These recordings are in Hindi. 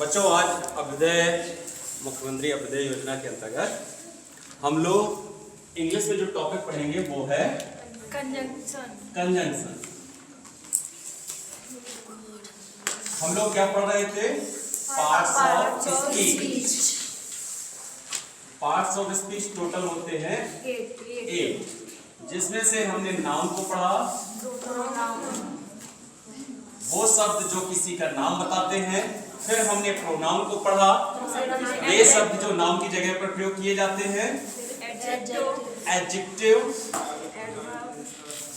बच्चों, आज मुख्यमंत्री अभ्युदय योजना के अंतर्गत हम लोग इंग्लिश में जो टॉपिक पढ़ेंगे वो है कंजंक्शन। हम लोग क्या पढ़ रहे थे? Parts of speech. Parts of speech total होते हैं 8, जिसमें से हमने नाउन को पढ़ा, वो शब्द जो किसी का नाम बताते हैं। फिर हमने प्रोनाउन को पढ़ा, वे शब्द जो नाउन की जगह पर प्रयोग किए जाते हैं। एडजेक्टिव,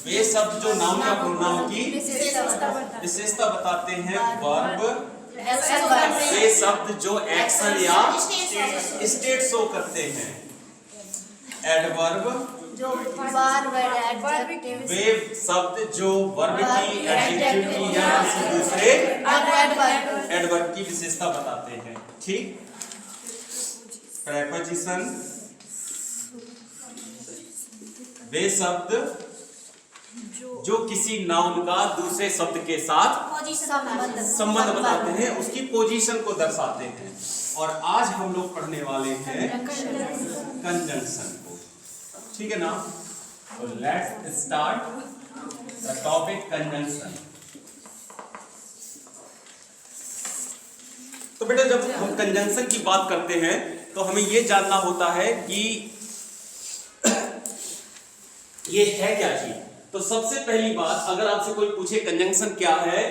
वे शब्द जो नाउन या प्रोनाउन की विशेषता बताते हैं। वर्ब, वे शब्द जो एक्शन या स्टेट शो करते हैं। एडवर्ब, वे शब्द जो वर्ब की, एडजेक्टिव की या किसी दूसरे एडवर्ब की विशेषता बताते हैं। ठीक। प्रेपोजिशन, वे शब्द जो किसी नाउन का दूसरे शब्द के साथ संबंध बताते हैं, उसकी पोजीशन को दर्शाते हैं। और आज हम लोग पढ़ने वाले हैं कंजंक्शन को। ठीक है ना? तो let's start the topic conjunction. तो बेटा, जब हम कंजंक्शन की बात करते हैं तो हमें यह जानना होता है कि ये है क्या चीज। तो सबसे पहली बात, अगर आपसे कोई पूछे कंजंक्शन क्या है,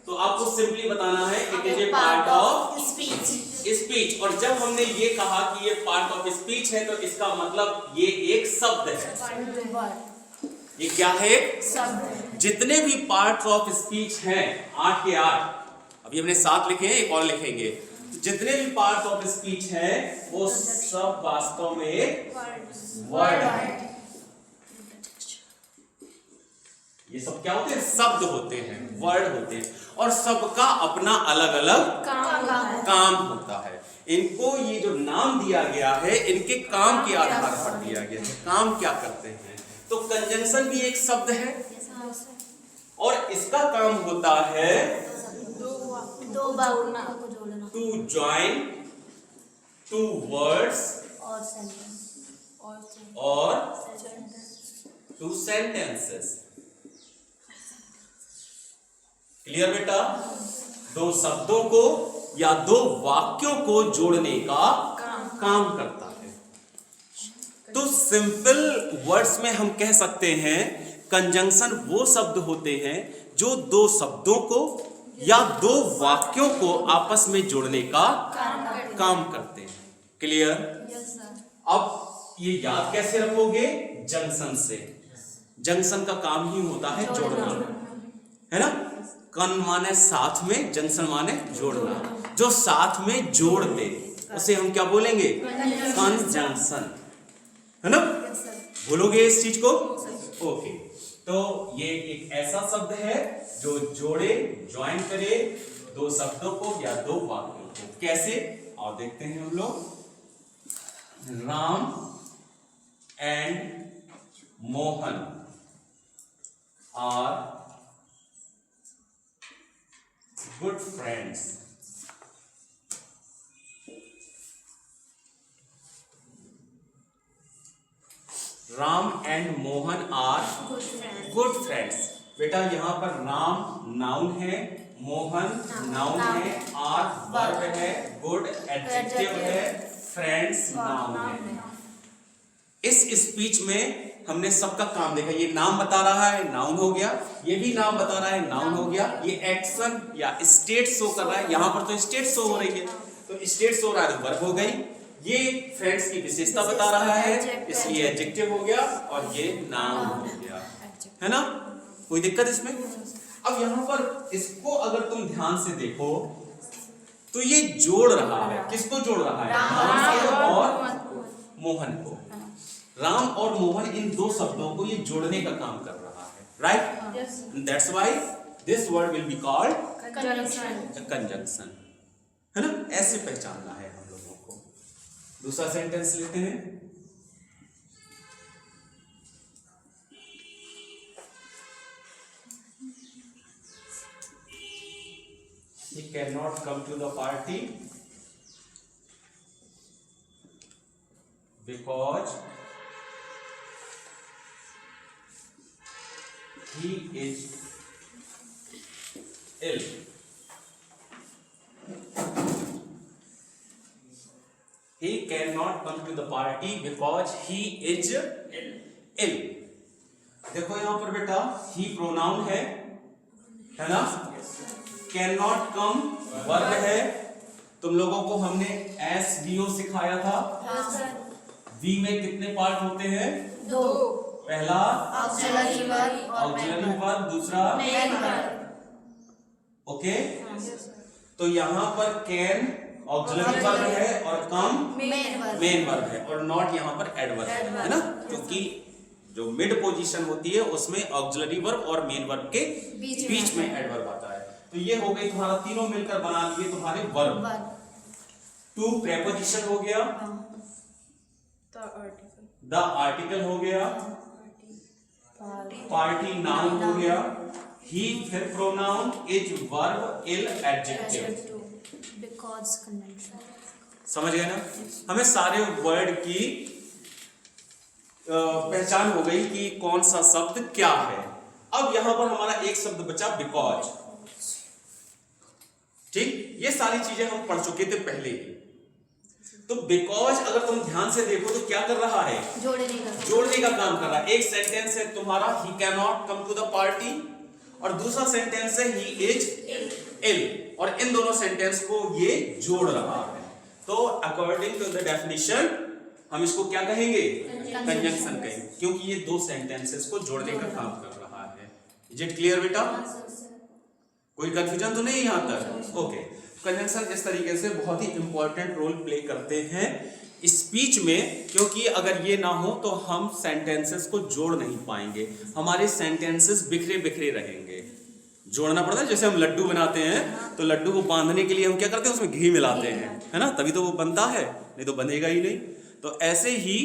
तो आपको सिंपली बताना है it is a part of speech. और जब हमने ये कहा कि ये पार्ट ऑफ स्पीच है, तो इसका मतलब ये एक शब्द है। ये क्या है? एक शब्द। जितने भी पार्ट्स ऑफ स्पीच हैं, 8 के 8, अभी हमने 7 लिखे हैं, एक और लिखेंगे। जितने भी पार्ट्स ऑफ स्पीच हैं, वो सब वास्तव में एक वर्ड है। ये सब क्या होते हैं? शब्द होते हैं, वर्ड होते हैं। और सबका अपना अलग अलग काम होता है। इनको ये जो नाम दिया गया है, इनके काम के आधार पर दिया गया है। काम क्या करते हैं? तो कंजंक्शन भी एक शब्द है और इसका काम होता है टू ज्वाइन टू वर्ड्स और टू सेंटेंसेस। क्लियर बेटा? दो शब्दों को या दो वाक्यों को जोड़ने का काम करता है। तो सिंपल वर्ड्स में हम कह सकते हैं कंजंक्शन वो शब्द होते हैं जो दो शब्दों को या दो वाक्यों को आपस में जोड़ने का काम करते हैं। क्लियर? अब ये याद कैसे रखोगे? जंक्शन से। जंक्शन का काम ही होता है जोड़ना, है ना? कन माने साथ में, जंक्शन माने जोड़ना। जो साथ में जोड़ दे उसे हम क्या बोलेंगे? कंजंक्शन, है ना? बोलोगे इस चीज को? ओके। तो ये एक ऐसा शब्द है जो जोड़े, ज्वाइन करे दो शब्दों को या दो वाक्यों को। कैसे? और देखते हैं हम लोग। Ram and Mohan are good friends. Ram and Mohan are good friends. बेटा, यहां पर राम नाउन है, मोहन नाउन है, आर वर्ब है, गुड एडजेक्टिव है, फ्रेंड्स नाउन है। इस स्पीच में हमने सबका काम देखा। ये नाम बता रहा है, नाउन हो गया। ये भी नाम बता रहा है, नाउन हो गया। ये एक्शन या स्टेट शो कर रहा है, यहां पर तो स्टेट शो हो रही है, तो स्टेट शो हो रहा है तो वर्ब हो गई। ये फ्रेंड्स की विशेषता बता रहा है, इसलिए एडजेक्टिव हो गया। और ये नाउन हो गया, है ना? कोई दिक्कत इसमें? अब यहां पर इसको अगर तुम ध्यान से देखो तो ये जोड़ रहा है। किसको जोड़ रहा है? राम और मोहन को। राम और मोहन, इन दो शब्दों को ये जोड़ने का काम कर रहा है, right? That's why this word will be called conjunction, है ना? ऐसे पहचानना है हम लोगों को। दूसरा सेंटेंस लेते हैं। he cannot come to the party because he is ill. He cannot come to the party because he is ill. देखो यहां पर बेटा he प्रोनाउन है ना, कैन नॉट कम वर्ब है। तुम लोगों को हमने SVO सिखाया था। वी में कितने पार्ट होते हैं? 2। पहला ऑक्सिलरी वर्ब, दूसरा मेन वर्ब। ओके, तो यहां पर कैन ऑक्सिलरी वर्ब है और कम मेन वर्ब है, और नॉट यहां पर एडवर्ब है ना, क्योंकि जो मिड पोजीशन होती है उसमें ऑक्सिलरी वर्ब और मेन वर्ब के बीच में एडवर्ब आता है। तो ये हो गई तुम्हारा, तीनों मिलकर बना लिए तुम्हारे वर्ब। 2 प्रेपोजिशन हो गया, द आर्टिकल हो गया, पार्टी नाउन हो गया, ही फिर pronoun, is verb, ill adjective. समझ गए ना? हमें सारे वर्ड की पहचान हो गई कि कौन सा शब्द क्या है। अब यहां पर हमारा एक शब्द बचा बिकॉज। ठीक, ये सारी चीजें हम पढ़ चुके थे पहले ही। तो बिकॉज अगर तुम ध्यान से देखो तो क्या कर रहा है? जोड़ने का काम कर रहा है। एक सेंटेंस है तुम्हारा he can not come to the party, और दूसरा सेंटेंस है ही इज इल, और इन दोनों सेंटेंस को ये जोड़ रहा है। तो अकॉर्डिंग टू द डेफिनेशन हम इसको क्या कहेंगे? कंजंक्शन कहेंगे, क्योंकि ये 2 सेंटेंसेस को जोड़ने का काम कर रहा है। इज इट क्लियर बेटा? कोई कंफ्यूजन तो नहीं यहां तक? ओके। कंजंक्शन इस तरीके से बहुत ही इंपॉर्टेंट रोल प्ले करते हैं स्पीच में, क्योंकि अगर ये ना हो तो हम सेंटेंसेस को जोड़ नहीं पाएंगे, हमारे सेंटेंसेस बिखरे बिखरे रहेंगे। जोड़ना पड़ता है, जैसे हम लड्डू बनाते हैं तो लड्डू को बांधने के लिए हम क्या करते हैं? उसमें घी मिलाते हैं, है ना, तभी तो वो बनता है, नहीं तो बनेगा ही नहीं। तो ऐसे ही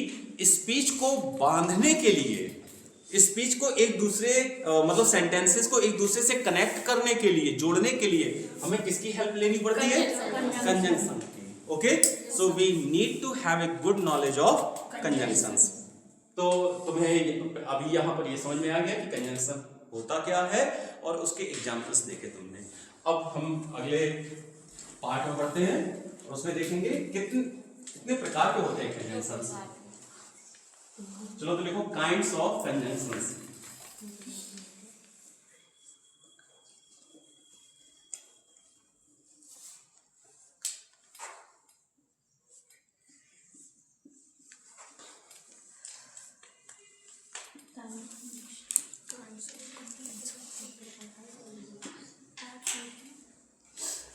स्पीच को बांधने के लिए, स्पीच को एक दूसरे मतलब सेंटेंसेस को एक दूसरे से कनेक्ट करने के लिए, जोड़ने के लिए हमें किसकी हेल्प लेनी पड़ती है? कंजंक्शन की। Okay, so we need to have a good knowledge of conjunctions. तो तुम्हें अभी यहाँ पर ये समझ में आ गया कि कंजंक्शन होता क्या है और उसके एग्जाम्पल्स देखे तुमने। अब हम अगले पार्ट में पढ़ते हैं और उसमें देखेंगे कितने प्रकार के होते हैं कंजंक्शंस। चलो तो लिखो kinds of conjunctions.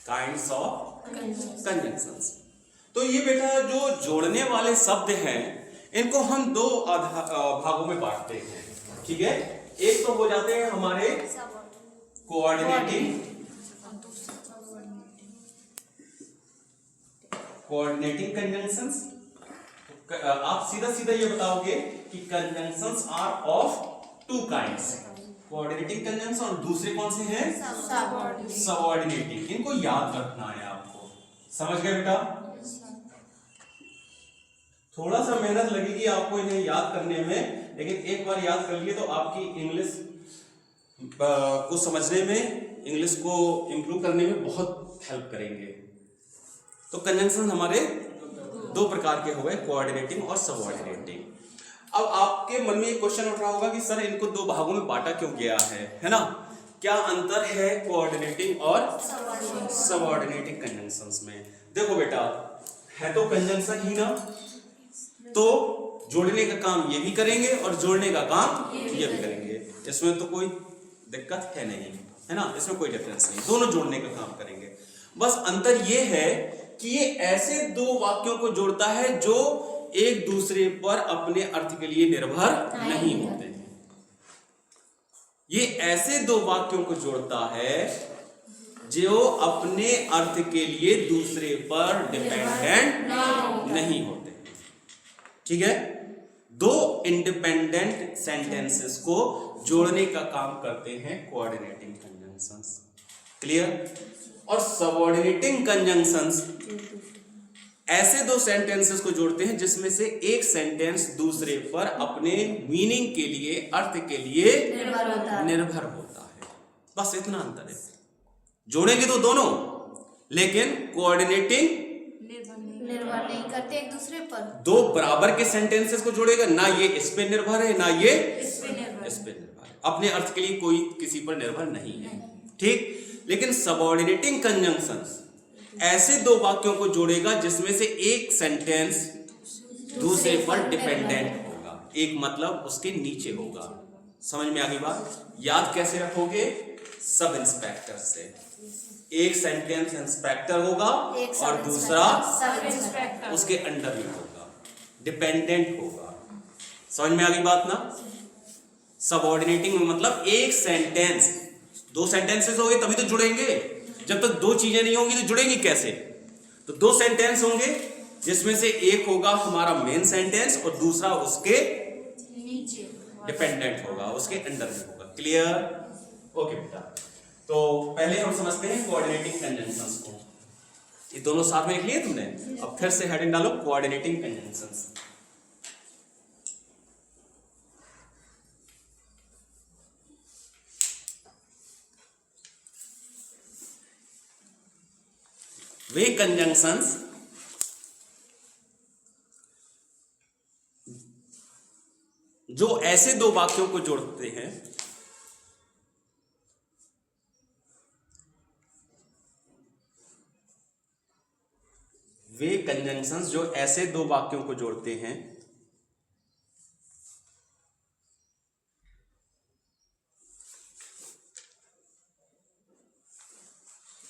Kinds of conjunctions. तो ये बेटा जो जोड़ने वाले शब्द हैं इनको हम 2 भागों में बांटते हैं। ठीक है, एक तो हो जाते हैं हमारे कोऑर्डिनेटिंग कंजंक्शंस। आप सीधा सीधा ये बताओगे कि conjunctions are of 2 kinds, coordinating conjunction और दूसरे कौन से हैं? सबऑर्डिनेटिंग। इनको याद रखना है आपको। समझ गए बेटा? थोड़ा सा मेहनत लगेगी आपको इन्हें याद करने में, लेकिन एक बार याद कर लिए तो आपकी इंग्लिश को समझने में, इंग्लिश को इंप्रूव करने में बहुत हेल्प करेंगे। तो कंजंक्शन हमारे 2 प्रकार के हुए, कोऑर्डिनेटिंग और सबऑर्डिनेटिंग। अब आपके मन में एक क्वेश्चन उठ रहा होगा कि सर इनको 2 भागों में बांटा क्यों गया है ना? क्या अंतर है कोऑर्डिनेटिंग और सबऑर्डिनेटिंग कंजंक्शंस में? देखो बेटा, है तो कंजंक्शन ही ना, तो जोड़ने का काम ये भी करेंगे और जोड़ने का काम ये भी करेंगे। इसमें तो कोई दिक्कत है नहीं, है ना, इसमें कोई डिफरेंस नहीं, दोनों जोड़ने का काम करेंगे। बस अंतर ये है कि ये ऐसे 2 वाक्यों को जोड़ता है जो एक दूसरे पर अपने अर्थ के लिए निर्भर नहीं होते हैं। ये ऐसे 2 वाक्यों को जोड़ता है जो अपने अर्थ के लिए दूसरे पर डिपेंडेंट नहीं होते। ठीक है, 2 इंडिपेंडेंट सेंटेंसेस को जोड़ने का काम करते हैं कोऑर्डिनेटिंग कंजंक्शंस। क्लियर? और सबऑर्डिनेटिंग कंजंक्शंस ऐसे दो सेंटेंसेस को जोड़ते हैं जिसमें से एक सेंटेंस दूसरे पर अपने मीनिंग के लिए, अर्थ के लिए निर्भर होता है। बस इतना अंतर है। जोड़ेंगे तो दोनों, लेकिन कोऑर्डिनेटिंग निर्भर नहीं करते एक दूसरे पर। दो बराबर के सेंटेंसेस को जोड़ेगा, ना ये इस पे निर्भर है ना ये इस पे निर्भर है। अपने अर्थ के लिए कोई किसी पर निर्भर नहीं है, ठीक। लेकिन सबऑर्डिनेटिंग कंजंक्शंस ऐसे दो वाक्यों को जोड़ेगा जिसमें से एक सेंटेंस दूसरे पर डिपेंडेंट होगा, एक मतलब उसके नीचे होगा। समझ में आ गई बात? याद कैसे रखोगे? सब इंस्पेक्टर से। एक सेंटेंस इंस्पेक्टर होगा और दूसरा उसके अंडर में होगा, डिपेंडेंट होगा। समझ में आ गई बात ना? सबऑर्डिनेटिंग में मतलब एक सेंटेंस, दो सेंटेंसेस हो गए तभी तो जुड़ेंगे। जब तक दो चीजें नहीं होंगी तो जुड़ेंगी कैसे? तो दो सेंटेंस होंगे जिसमें से एक होगा हमारा मेन सेंटेंस और दूसरा उसके नीचे डिपेंडेंट होगा, उसके अंडर में होगा। क्लियर? ओके बेटा, तो पहले हम समझते हैं कोऑर्डिनेटिंग कंजंक्शंस को। ये दोनों साथ में लिख लिए तुमने? अब फिर से हेडिंग डालो, कोऑर्डिनेटिंग कंजंक्शंस। वे कंजंक्शंस जो ऐसे दो वाक्यों को जोड़ते हैं वे कंजंक्शंस जो ऐसे दो वाक्यों को जोड़ते हैं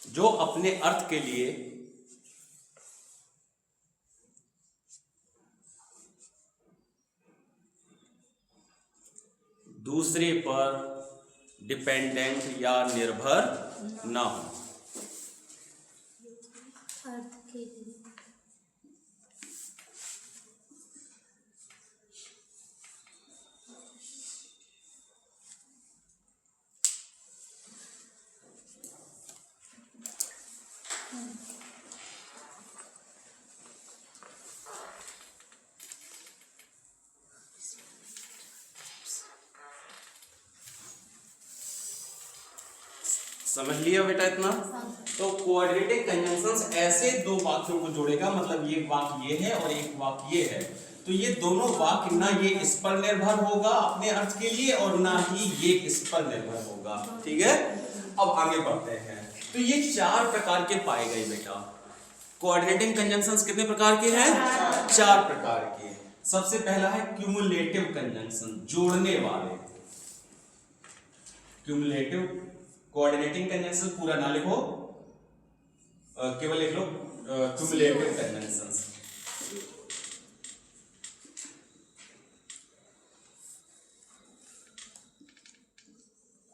जो अपने अर्थ के लिए दूसरे पर डिपेंडेंट या निर्भर ना हो। अर्थ के लिए समझ लिया बेटा इतना? तो कोऑर्डिनेटिंग कंजंक्शंस ऐसे दो वाक्यों को जोड़ेगा, मतलब ये वाक्य ये है और एक वाक्य ये है, तो ये दोनों वाक्य ना ये इस पर निर्भर होगा अपने अर्थ के लिए और ना ही ये इस पर निर्भर होगा। ठीक है, अब आगे बढ़ते हैं। तो ये चार प्रकार के पाए गए बेटा। कोऑर्डिनेटिंग कंजंक्शंस कितने प्रकार के हैं? चार प्रकार के। सबसे पहला है क्यूमुलेटिव कंजंक्शन, जोड़ने वाले। क्यूमुलेटिव कोऑर्डिनेटिंग कंजंक्शन पूरा ना लिखो, केवल लिख लो क्यूमुलेटिव कंजंक्शंस।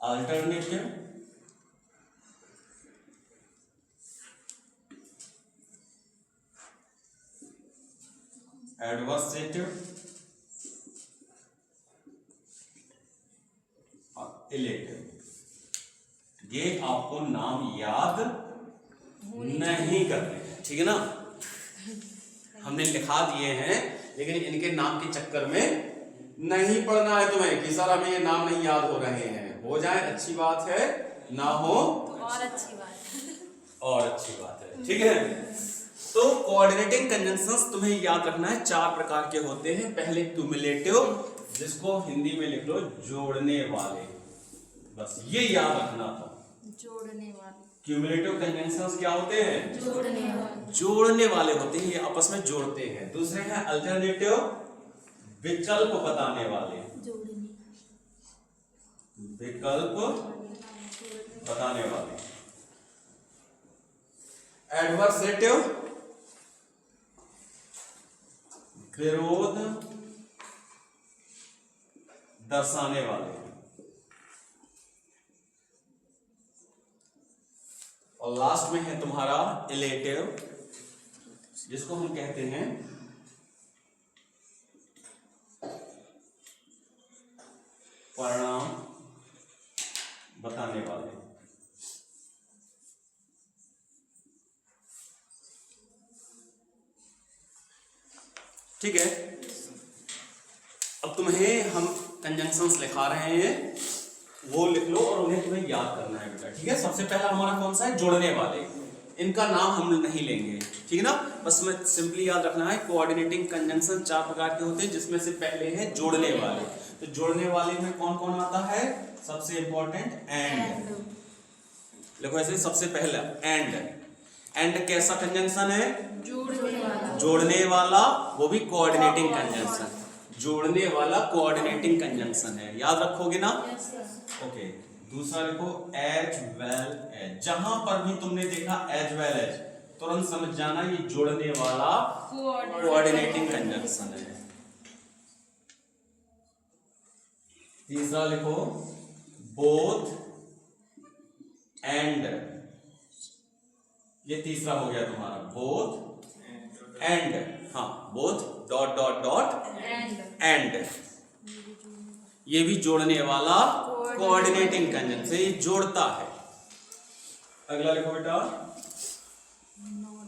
अल्टरनेटिव, एडवर्सेटिव और इलेटिव। ये आपको नाम याद नहीं करने हैं, ठीक है ना? हमने लिखा दिए हैं लेकिन इनके नाम के चक्कर में नहीं पढ़ना है तुम्हें कि सर हमें ये नाम नहीं याद हो रहे हैं। हो जाए अच्छी बात है, ना हो और अच्छी बात और अच्छी बात है, ठीक है। तो कोऑर्डिनेटिंग कंजंक्शंस तुम्हें याद रखना है, चार प्रकार के होते हैं। पहले क्यूमुलेटिव, जिसको हिंदी में लिख लो जोड़ने वाले, बस ये याद रखना था। जोड़ने वाले। क्यूमुलेटिव कंजंक्शंस क्या होते हैं? जोड़ने वाले होते हैं, ये आपस में जोड़ते हैं। दूसरे हैं अल्टरनेटिव, विकल्प बताने वाले। विकल्प बताने वाले। एडवर्सेटिव, विरोध दर्शाने वाले। और लास्ट में है तुम्हारा इलेटिव, जिसको हम कहते हैं परिणाम बताने वाले। ठीक है। अब तुम्हें हम कंजंक्शंस लिखा रहे हैं, वो लिख लो और उन्हें तुम्हें याद करना है बेटा, ठीक है। सबसे पहला हमारा कौन सा है, जोड़ने वाले। इनका नाम हम नहीं लेंगे, ठीक है ना, बस में सिंपली याद रखना है कोऑर्डिनेटिंग कंजंक्शन 4 प्रकार के होते हैं, जिसमें से पहले है जोड़ने वाले। तो जोड़ने वाले में कौन कौन आता है, सबसे इंपॉर्टेंट एंड। देखो ऐसे सबसे पहला एंड। एंड कैसा कंजंक्शन है, जोड़ने वाला, वो भी कोऑर्डिनेटिंग कंजंक्शन। जोड़ने वाला कोऑर्डिनेटिंग कंजंक्शन है, याद रखोगे ना। ओके, दूसरा लिखो एज वेल एज। जहां पर भी तुमने देखा एज वेल एज, तुरंत समझ जाना ये जोड़ने वाला कोऑर्डिनेटिंग कंजंक्शन है। तीसरा लिखो बोथ एंड। ये तीसरा हो गया तुम्हारा, बोथ एंड। हाँ, both dot dot dot and. ये भी जोड़ने वाला कोऑर्डिनेटिंग कंजंक्शन, ये जोड़ता है। अगला लिखो बेटा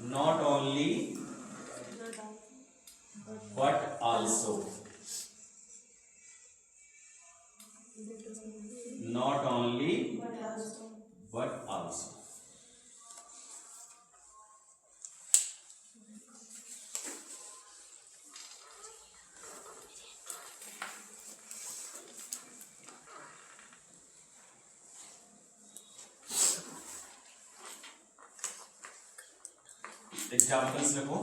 not only but also. Not only but also. Examples लिखो,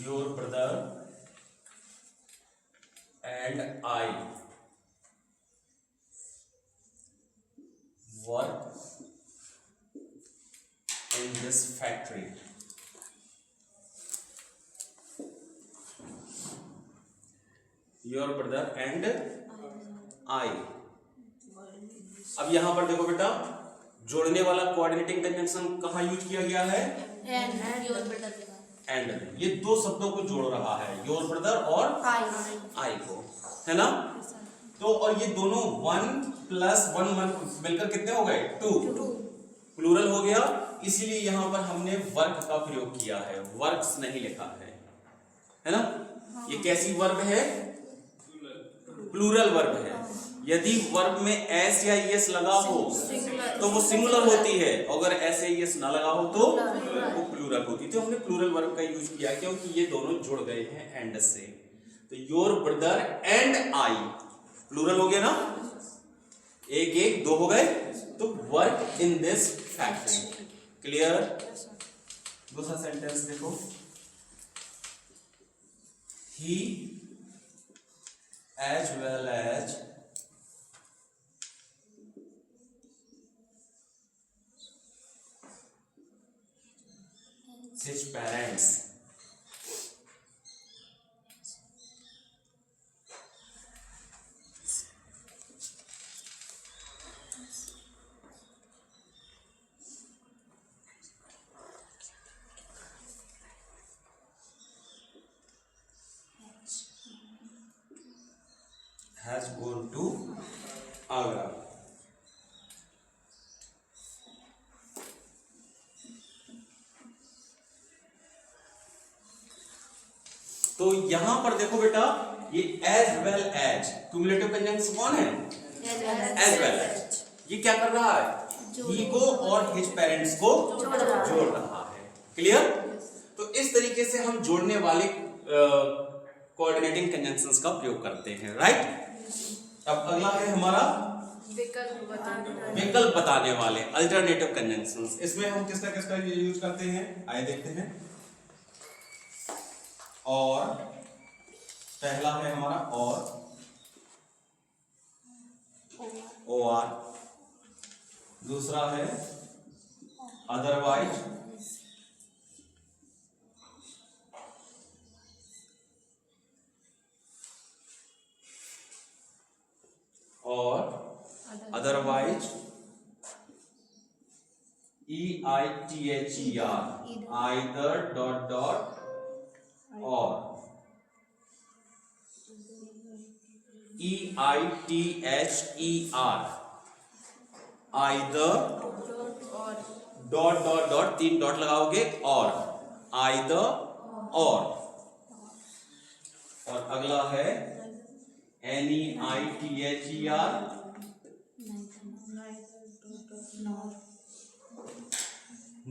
your brother and I work in this factory. Your brother and I. अब यहां पर देखो बेटा, जोड़ने वाला कोऑर्डिनेटिंग कंजंक्शन कहां यूज किया गया है, एंड। ये दो शब्दों को जोड़ रहा है, योर ब्रदर और आई को, है ना। तो और ये दोनों 1 + 1 मिलकर कितने हो गए, 2, प्लूरल हो गया। इसीलिए यहां पर हमने वर्क का प्रयोग किया है, वर्क्स नहीं लिखा है ना। ये कैसी वर्ब है, प्लूरल वर्ब है। यदि वर्ब में एस या एस लगा हो तो वो सिंगुलर होती है, अगर एस या एस ना लगा हो तो वो प्लूरल होती है। तो हमने प्लूरल वर्ब का यूज किया क्योंकि ये दोनों जुड़ गए हैं एंड से। तो your brother and I plural हो गया ना, एक एक 2 हो गए, तो work in this factory. Clear. दूसरा सेंटेंस देखो, he as well as his parents has gone to Agra। तो यहां पर देखो बेटा, ये as well as cumulative conjunction कौन है, एज वेल एज। ये क्या कर रहा है, ही को और हिज पेरेंट्स को जोड़ रहा है। क्लियर। तो इस तरीके से हम जोड़ने वाले कोऑर्डिनेटिंग कंजंक्शंस का प्रयोग करते हैं, राइट। अब अगला है हमारा विकल्प बताने वाले, अल्टरनेटिव कंजंक्शंस। इसमें हम किसका किसका यूज करते हैं, आइए देखते हैं। और पहला है हमारा और दूसरा है अदरवाइज, और otherwise EITHER, either dot dot और EITHER, either dot dot dot 3 dot लगाओगे और आइदर और अगला है NEITHER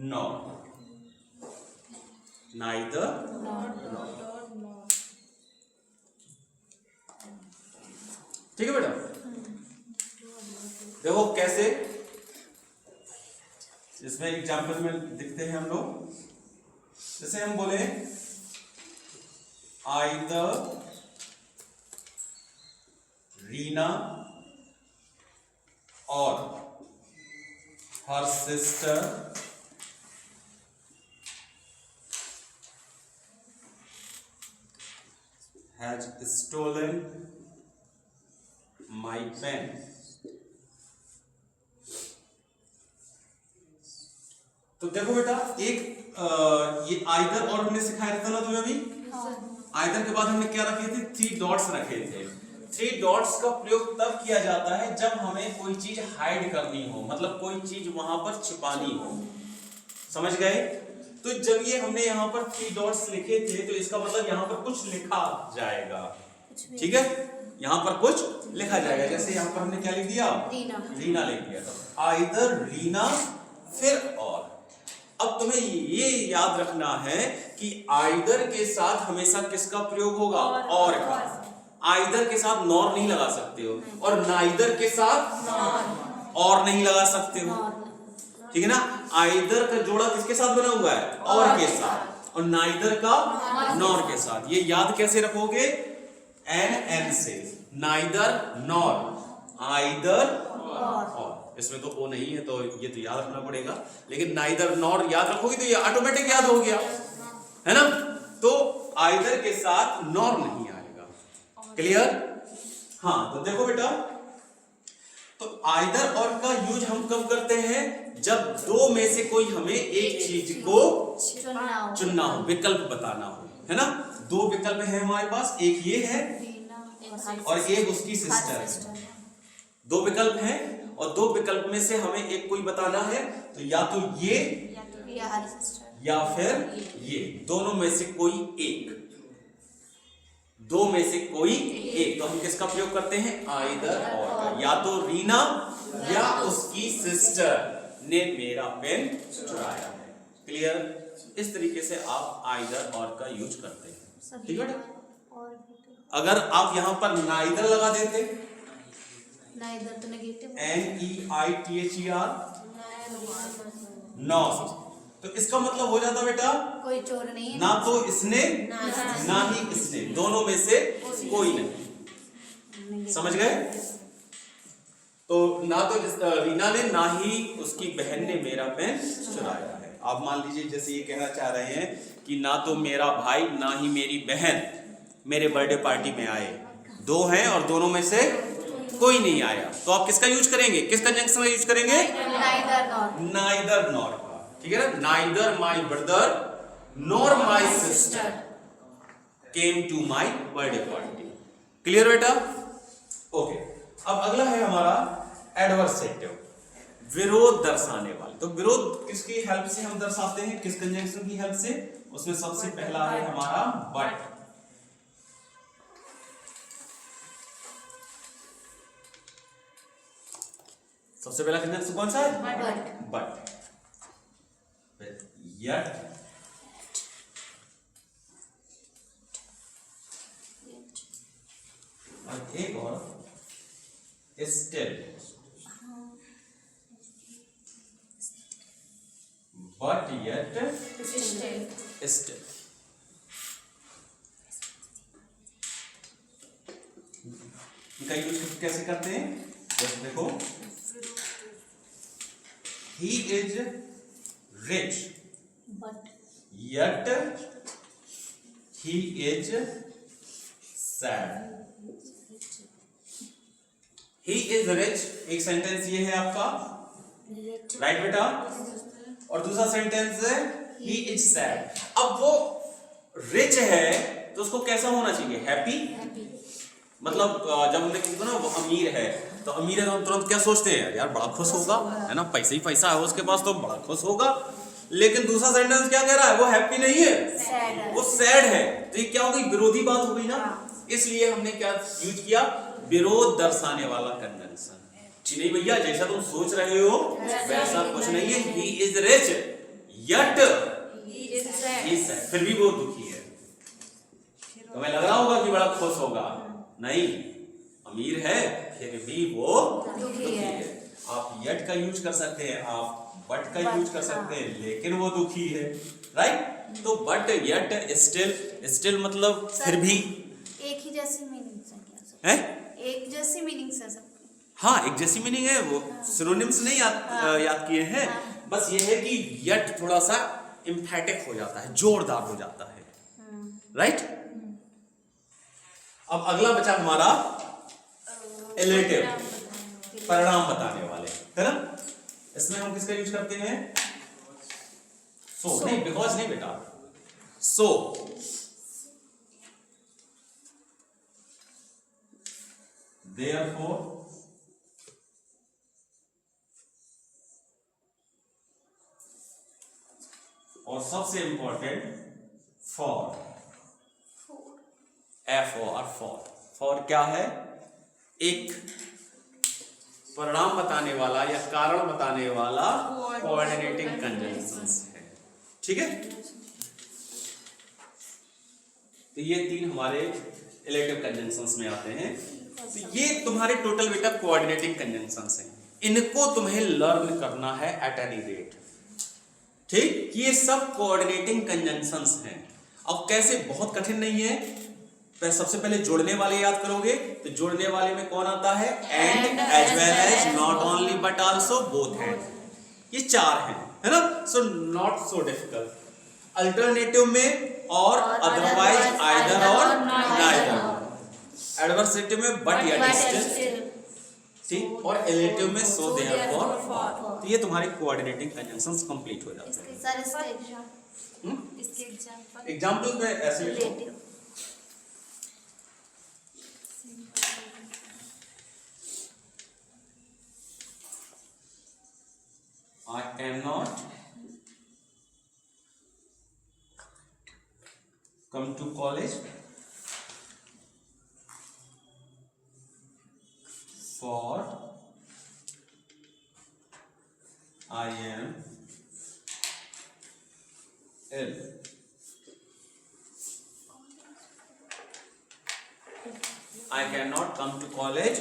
नॉट, नाइदर नॉट। ठीक है बेटा, देखो कैसे इसमें एग्जाम्पल में दिखते हैं हम लोग। जैसे हम बोले आइदर रीना और her sister has stolen my pen। तो देखो बेटा, एक ये आइदर और हमने सिखाया था ना तुम्हें अभी। आइदर के बाद हमने क्या रखे थे? 3 डॉट्स रखे थे। 3 डॉट्स का प्रयोग तब किया जाता है जब हमें कोई चीज हाइड करनी हो, मतलब कोई चीज वहां पर छिपानी हो। समझ गए? तो जब ये हमने यहाँ पर 3 डॉट्स लिखे थे तो इसका मतलब यहाँ पर कुछ लिखा जाएगा। ठीक है, यहाँ पर कुछ लिखा जाएगा। जैसे यहाँ पर हमने क्या लिख दिया? रीना लिख दिया था। आइदर रीना फिर और। अब तुम्हें ये याद रखना है कि आइदर के साथ हमेशा किसका प्रयोग होगा? और का। आइदर के साथ नॉर नहीं लगा सकते हो और नाइदर के साथ और नहीं लगा सकते हो। ठीक है ना? आइदर का जोड़ा किसके साथ बना हुआ है? और के साथ। और नाइदर का नॉर के साथ। ये याद कैसे रखोगे? एन से, नाइदर नॉर, आइदर और। इसमें तो ओ नहीं है तो ये तो याद रखना पड़ेगा, लेकिन नाइदर नॉर याद रखोगे तो ये ऑटोमेटिक याद हो गया, है ना? तो आइदर के साथ नॉर नहीं आएगा। क्लियर? हाँ, तो देखो बेटा, तो आइदर और का यूज हम कब करते हैं? जब दो में से कोई हमें एक चीज को चुनना हो, विकल्प बताना हो, है ना? 2 विकल्प है हमारे पास, एक ये है और एक उसकी सिस्टर है। 2 विकल्प हैं और 2 विकल्प में से हमें एक कोई बताना है, तो या तो ये या फिर ये, दोनों में से कोई एक। 2 में से कोई एक, तो हम किसका प्रयोग करते हैं? आइदर और का। या तो रीना या उसकी सिस्टर ने मेरा पेन चुराया है। क्लियर? इस तरीके से आप आइदर और का यूज करते हैं। ठीक है? अगर आप यहां पर नाइदर लगा देते, नाइदर तो नेगेटिव, NEITHER नॉट, तो इसका मतलब हो जाता बेटा कोई चोर नहीं, ना तो इसने ना ही इसने, दोनों में से कोई नहीं। समझ गए? तो ना तो रीना ने ना ही उसकी बहन ने मेरा पेन चुराया है। आप मान लीजिए जैसे ये कहना चाह रहे हैं कि ना तो मेरा भाई ना ही मेरी बहन मेरे बर्थडे पार्टी में आए, 2 हैं और दोनों में से कोई नहीं आया, तो आप किसका यूज करेंगे? किस कंजंक्शन का यूज करेंगे? नाइदर नॉर का। ठीक है ना? Neither my brother nor my sister came to my birthday party. Clear बेटा? ओके, अब अगला है हमारा एडवर्सेटिव, विरोध दर्शाने वाले। तो विरोध किसकी हेल्प से हम दर्शाते हैं? किस कंजंक्शन की हेल्प से? उसमें सबसे पहला है हमारा बट। सबसे पहला कंजंक्शन कौन सा है? बट। यट, और एक और स्टिल। But yet still. इनका यूज कैसे करते हैं? देखो, he is rich but yet he is sad। he is rich एक सेंटेंस ये है आपका, राइट बेटा? और दूसरा सेंटेंस है he is sad। अब वो रिच है तो उसको कैसा होना चाहिए? हैप्पी। मतलब जब हमने किसी को ना वो अमीर है तो अमीर है तो हम तुरंत क्या सोचते हैं, यार बड़ा खुश होगा, है ना, पैसा ही पैसा है उसके पास तो बड़ा खुश होगा। लेकिन दूसरा सेंटेंस क्या कह रहा है, वो हैप्पी नहीं है, सैड है। वो सैड है। तो ये क्या हो गई, विरोधी बात हो गई ना। इसलिए हमने क्या यूज किया, विरोध दर्शाने वाला कंजंक्शन। नहीं भैया, जैसा तुम सोच रहे हो वैसा कुछ नहीं है। ही इज रिच यट फिर भी वो दुखी है। तो हमें लग रहा होगा कि बड़ा खुश होगा, नहीं, अमीर है फिर भी वो दुखी है। आप यट का यूज कर सकते हैं, आप बट का यूज कर सकते हैं, लेकिन वो दुखी है, राइट। तो बट यट स्टिल मतलब फिर भी, एक ही जैसी मीनिंग्स है, एक जैसी मीनिंग्स है सब। हाँ एक जैसी मीनिंग है, वो सिनोनिम्स नहीं याद किए हैं। बस ये है कि यट थोड़ा सा एम्फेटिक हो जाता है, जोरदार हो जाता है, राइट। अब अगला बचा हमारा एलेटिव, परिणाम बताने वाले, है ना। इसमें हम किसका यूज करते हैं, सो नहीं, बिकॉज नहीं बेटा, सो देयरफॉर, और सबसे इंपॉर्टेंट फॉर, एफ और फॉर क्या है, एक परिणाम बताने वाला या कारण बताने वाला कोऑर्डिनेटिंग कंजंक्शंस है, ठीक है। तो ये तीन हमारे इलेक्टिव कंजंक्शंस में आते हैं। तो ये तुम्हारे टोटल बेटा कोऑर्डिनेटिंग कंजंक्शंस हैं, इनको तुम्हें लर्न करना है एट एनी रेट, ठीक। ये सब कोऑर्डिनेटिंग कंजंक्शंस हैं। अब कैसे, बहुत कठिन नहीं है। सबसे पहले जोड़ने वाले याद करोगे, तो जोड़ने वाले में कौन आता है, and, as well as, not only but also, both हैं, ये चार हैं, है ना। So not so difficult. Alternative में और, अदरवाइज, आइदर और नाइदर। एडवर्सेटिव में बट या स्टिल, ठीक। और एलेटिव में सो देयरफॉर, फॉर। तो ये तुम्हारे कोऑर्डिनेटिंग कंजंक्शंस कंप्लीट हो जाते हैं। सर इसके एग्जांपल, एग्जांपल में ऐसे relative, I cannot come to college for I am ill. I cannot come to college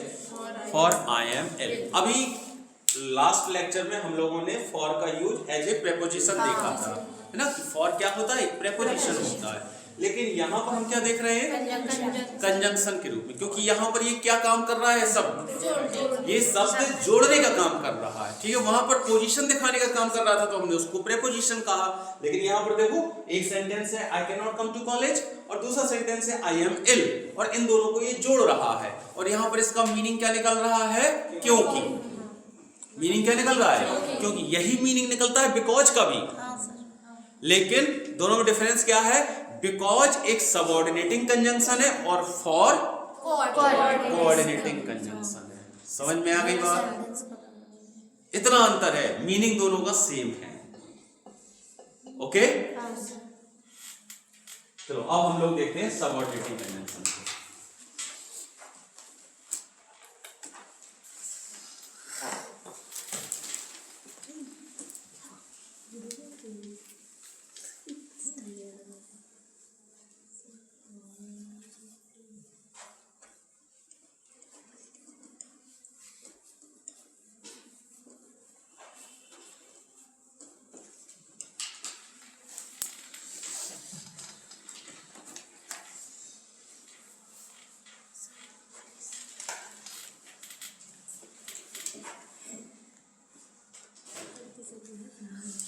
for I am ill. अभी लास्ट लेक्चर में हम लोगों ने फॉर का यूज एज ए प्रेपोजिशन देखा था, है ना। फॉर क्या होता है, प्रेपोजिशन होता है। लेकिन यहाँ पर हम क्या देख रहे हैं, कंजंक्शन के रूप में, क्योंकि यहाँ पर ये क्या काम कर रहा है, शब्द, ये शब्द जोड़ने का काम कर रहा है, ठीक है। वहां पर पोजीशन दिखाने का काम कर रहा था, तो हमने उसको प्रेपोजिशन कहा। लेकिन यहाँ पर देखो, एक सेंटेंस है I can not come to college, और दूसरा सेंटेंस है आई एम इल, और इन दोनों को ये जोड़ रहा है। और यहाँ पर इसका मीनिंग क्या निकल रहा है, क्योंकि। मीनिंग क्या निकल रहा है, क्योंकि। यही मीनिंग निकलता है बिकॉज का भी, लेकिन दोनों में डिफरेंस क्या है, बिकॉज एक सबऑर्डिनेटिंग कंजंक्शन है और फॉर कोऑर्डिनेटिंग कंजंक्शन है। समझ में आ गई बात, इतना अंतर है, मीनिंग दोनों का सेम है, ओके। चलो अब हम लोग देखते हैं सबऑर्डिनेटिंग कंजंक्शन को।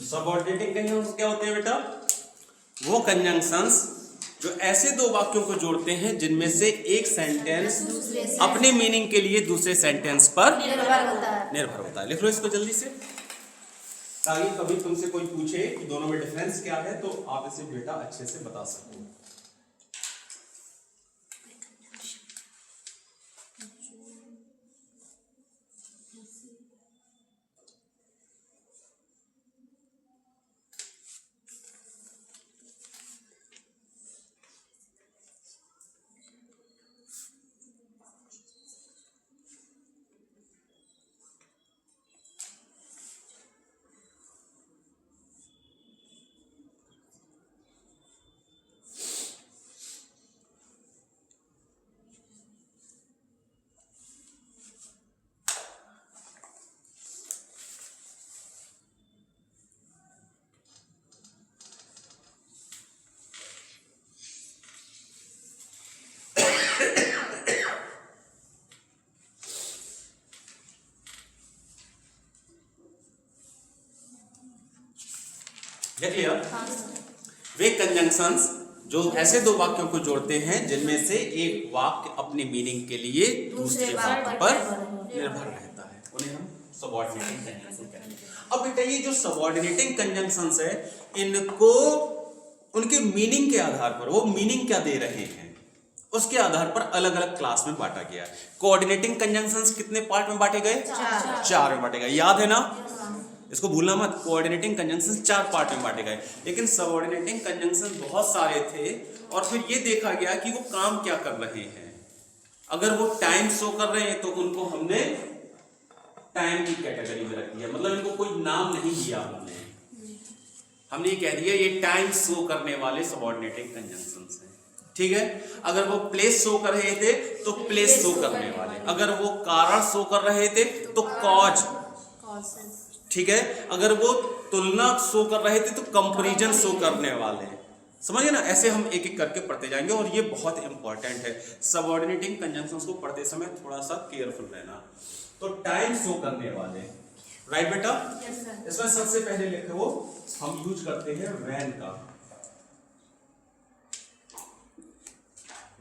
सबऑर्डिनेटिंग कंजंक्शंस क्या होते हैं बेटा, वो कंजंक्शंस जो ऐसे दो वाक्यों को जोड़ते हैं जिनमें से एक सेंटेंस अपने मीनिंग के लिए दूसरे सेंटेंस पर निर्भर होता है। लिख लो इसको जल्दी से, ताकि कभी तुमसे कोई पूछे कि दोनों में डिफरेंस क्या है, तो आप इसे बेटा अच्छे से बता सको। देख लिया? हाँ सर। वे कंजंक्शंस जो ऐसे दो वाक्यों को जोड़ते हैं जिनमें से एक वाक्य अपने मीनिंग के लिए दूसरे वाक्य पर निर्भर रहता है, उन्हें हम सबऑर्डिनेटिंग कंजंक्शन कहते हैं। अब बेटा ये जो सबऑर्डिनेटिंग कंजंक्शंस है, इनको उनके मीनिंग के आधार पर, वो मीनिंग क्या दे रहे हैं उसके आधार पर अलग अलग क्लास में बांटा गया है। कोऑर्डिनेटिंग कंजंक्शंस कितने पार्ट में बांटे गए? चार में बांटे गए, याद है ना? इसको भूलना मत। कोऑर्डिनेटिंग कंजंक्शंस 4 पार्ट में बांटे गए, लेकिन सबऑर्डिनेटिंग कंजंक्शंस बहुत सारे थे और फिर ये देखा गया कि वो काम क्या कर रहे हैं। अगर वो टाइम शो कर रहे हैं तो उनको हमने टाइम की कैटेगरी में रख दिया, मतलब इनको कोई नाम नहीं दिया हमने ये कह दिया ये टाइम शो करने वाले सबऑर्डिनेटिंग कंजंक्शंस हैं, ठीक है? अगर वो प्लेस शो कर रहे थे तो प्लेस शो करने वाले, अगर वो कारण शो कर रहे थे तो कॉज, ठीक है? अगर वो तुलना शो कर रहे थे तो कंपैरिजन शो करने वाले, समझिए ना? ऐसे हम एक एक करके पढ़ते जाएंगे और ये बहुत इंपॉर्टेंट है। सबऑर्डिनेटिंग कंजंक्शंस को पढ़ते समय थोड़ा सा केयरफुल रहना। तो टाइम शो करने वाले, राइट बेटा? इसमें सबसे पहले लिखे वो हम यूज करते हैं व्हेन का,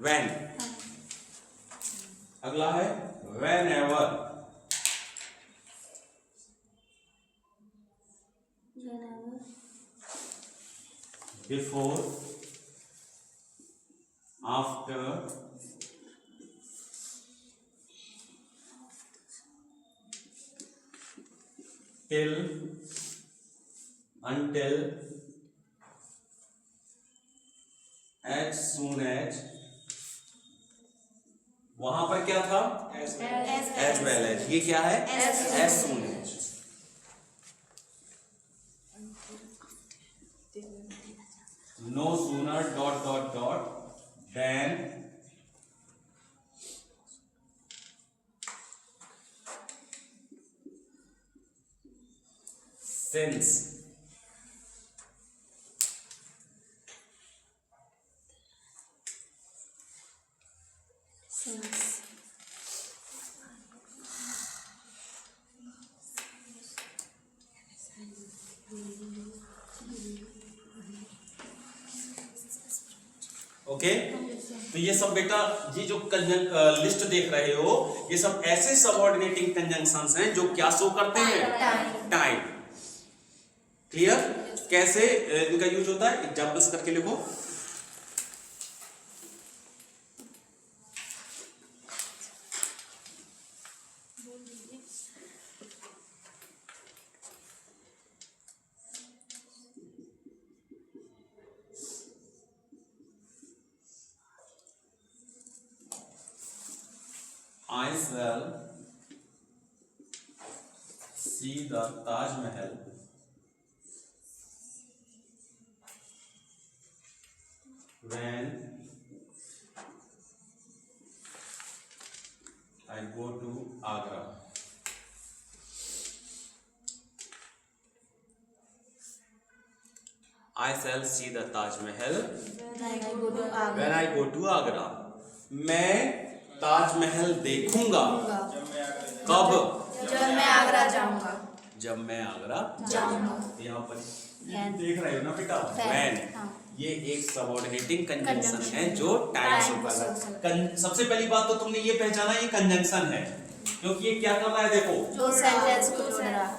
व्हेन। अगला है whenever, before, after, till, until, as soon as, वहां पर क्या था? as well as, ये क्या है? as soon as। no sooner dot dot dot than, since, okay? तो ये सब बेटा, ये जो लिस्ट देख रहे हो, ये सब ऐसे सबऑर्डिनेटिंग कंजंक्शंस हैं जो क्या शो करते हैं? टाइम। क्लियर? कैसे इनका यूज होता है एग्जांपल्स करके लिखो। I shall see the Taj Mahal when I go to Agra. I shall see the Taj Mahal when I go to Agra. मैं ताजमहल देखूंगा कब? जब मैं आगरा जाऊंगा। जब मैं आगरा जाऊंगा। यहाँ पर देख रहे हो ना बेटा, when, ये एक सबऑर्डिनेटिंग कंजंक्शन है जो टाइम शो कर रहा है। सबसे पहली बात तो तुमने ये पहचाना ये कंजंक्शन है, क्योंकि ये क्या कर रहा है? देखो, दो सेंटेंस को जोड़ रहा है,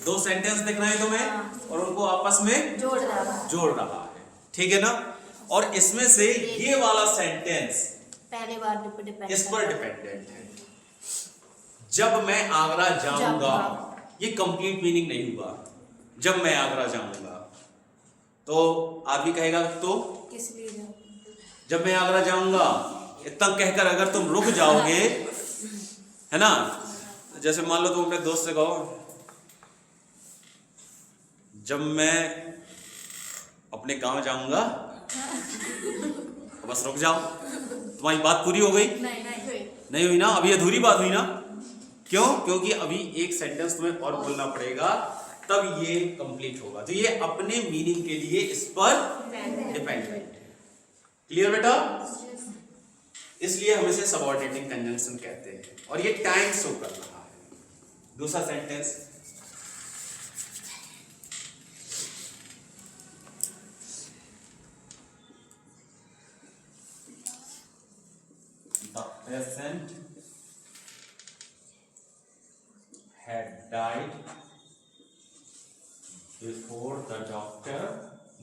दो सेंटेंस दिख रहे हैं तुम्हें और उनको आपस में जोड़ रहा है, ठीक है ना? और इसमें से ये वाला सेंटेंस पहले बार डिपेंड इस पर डिपेंडेंट है। जब मैं आगरा जाऊंगा, ये कंप्लीट मीनिंग नहीं हुआ। जब मैं आगरा जाऊंगा तो आदमी कहेगा तो किस लिए जाऊंगा? जब मैं आगरा जाऊंगा इतना कहकर अगर तुम रुक जाओगे, है ना? जैसे मान लो तुम अपने दोस्त से कहो जब मैं अपने गांव जाऊंगा तो बस रुक जाओ, तुम्हारी बात पूरी हो गई? नहीं हुई ना, अभी अधूरी बात हुई ना। क्यों? क्योंकि अभी एक सेंटेंस तुम्हें और बोलना पड़ेगा तब ये कंप्लीट होगा। तो ये अपने मीनिंग के लिए इस पर डिपेंडेंट है। क्लियर बेटा? इसलिए हम इसे सबऑर्डिनेटिंग कंजंक्शन कहते हैं और ये टाइम शो कर रहा है। दूसरा sentence, patient had died before the doctor।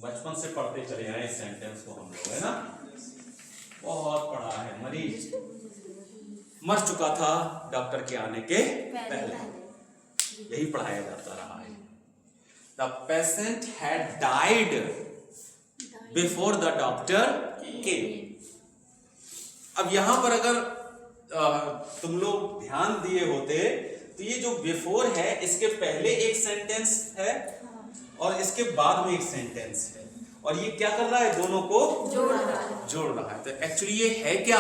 बचपन से पढ़ते चले आए इस सेंटेंस को हम लोग, है ना, बहुत पढ़ा है। मरीज मर चुका था डॉक्टर के आने के पहले, यही पढ़ाया जाता रहा है। The patient had died before the doctor came। अब यहां पर अगर तुम लोग ध्यान दिए होते तो ये जो बिफोर है इसके पहले एक सेंटेंस है और इसके बाद में एक सेंटेंस है, और ये क्या कर रहा है, दोनों को जोड़ रहा है। तो एक्चुअली ये है क्या,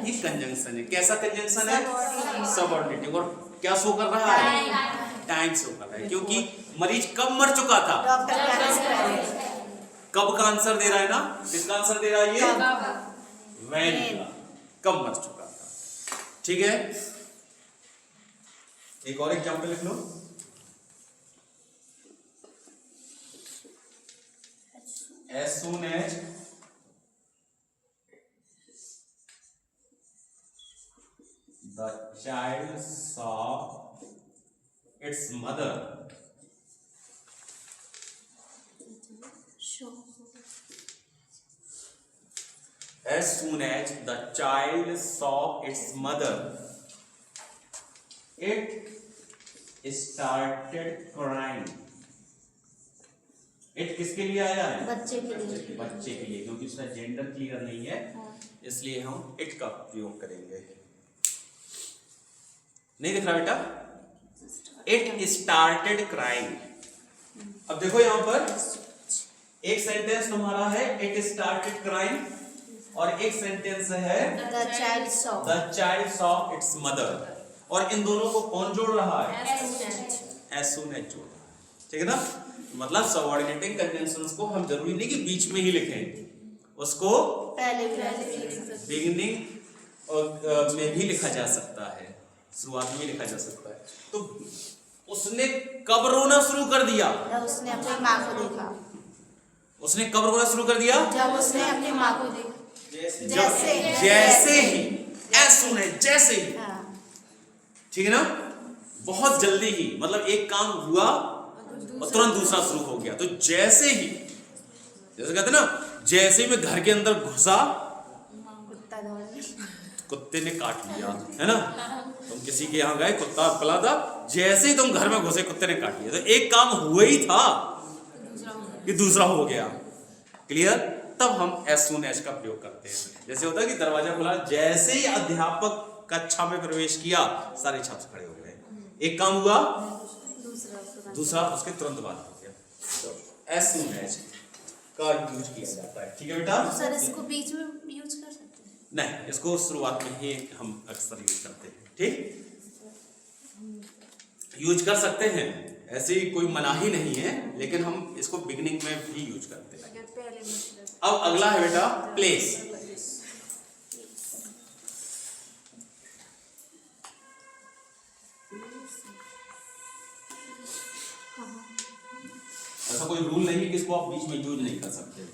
ये कंजंक्शन है। कैसा कंजंक्शन है, सबऑर्डिनेटिव। और क्या शो कर रहा है, टाइम शो कर रहा है, क्योंकि मरीज कब मर चुका था, कब का आंसर दे रहा है ना, किसका आंसर दे रहा है ये, व्हेन का, कब मर चुका था। ठीक है, एक और एग्जांपल लिख लो। As soon as the child saw its mother, as soon as the child saw its mother, it started crying। It किसके लिए आया है, बच्चे के लिए, बच्चे के लिए, क्योंकि उसका जेंडर क्लियर नहीं है, इसलिए हम इट का प्रयोग करेंगे। नहीं दिख रहा बेटा, इट स्टार्टेड क्राइंग। अब देखो यहां पर एक सेंटेंस तुम्हारा है इट स्टार्टेड क्राइंग, और एक सेंटेंस है the child saw it's mother, और इन दोनों को कौन जोड़ रहा है, एज सून एज जोड़ रहा है। ठीक है ना, मतलब सबऑर्डिनेटिंग कंजंक्शंस को हम जरूरी नहीं कि बीच में ही लिखें, उसको बिगिनिंग में भी लिखा जा सकता है, शुरुआत में लिखा जा सकता है। तो उसने कब रोना शुरू कर दिया, जब उसने अपनी माँ को देखा। उसने कब रोना शुरू कर दिया, जब उसने अपनी माँ को देखा, जैसे ही, as soon as, जैसे ही। ठीक है ना, बहुत जल्दी ही, मतलब एक काम हुआ और तुरंत दूसरा शुरू हो गया। तो जैसे ही, जैसे कहते ना, जैसे ही मैं घर के अंदर घुसा कुत्ते ने काट लिया, है ना। तुम किसी के यहाँ गए, कुत्ता पला था, जैसे ही तुम घर में घुसे कुत्ते ने काट लिया। तो एक काम हुआ ही था कि दूसरा हो गया। क्लियर, तब हम एज सून एज का प्रयोग करते हैं। जैसे होता है कि दरवाजा खुला, जैसे ही अध्यापक कक्षा में प्रवेश किया सारे छात्र खड़े हो गए, एक काम हुआ, दूसरा उसके तुरंत बाद हो गया। तो एज सून एज का यूज किया जाता है। ठीक है बेटा, सर इसको बीच में यूज कर सकते हैं? नहीं, इसको शुरुआत में ही हम अक्सर यूज करते हैं। ठीक, यूज कर सकते हैं, ऐसी कोई मनाही नहीं है, लेकिन हम इसको बिगिनिंग में भी यूज करते हैं। अब अगला है बेटा प्लेस। ऐसा कोई रूल नहीं है कि इसको आप बीच में यूज नहीं कर सकते हो।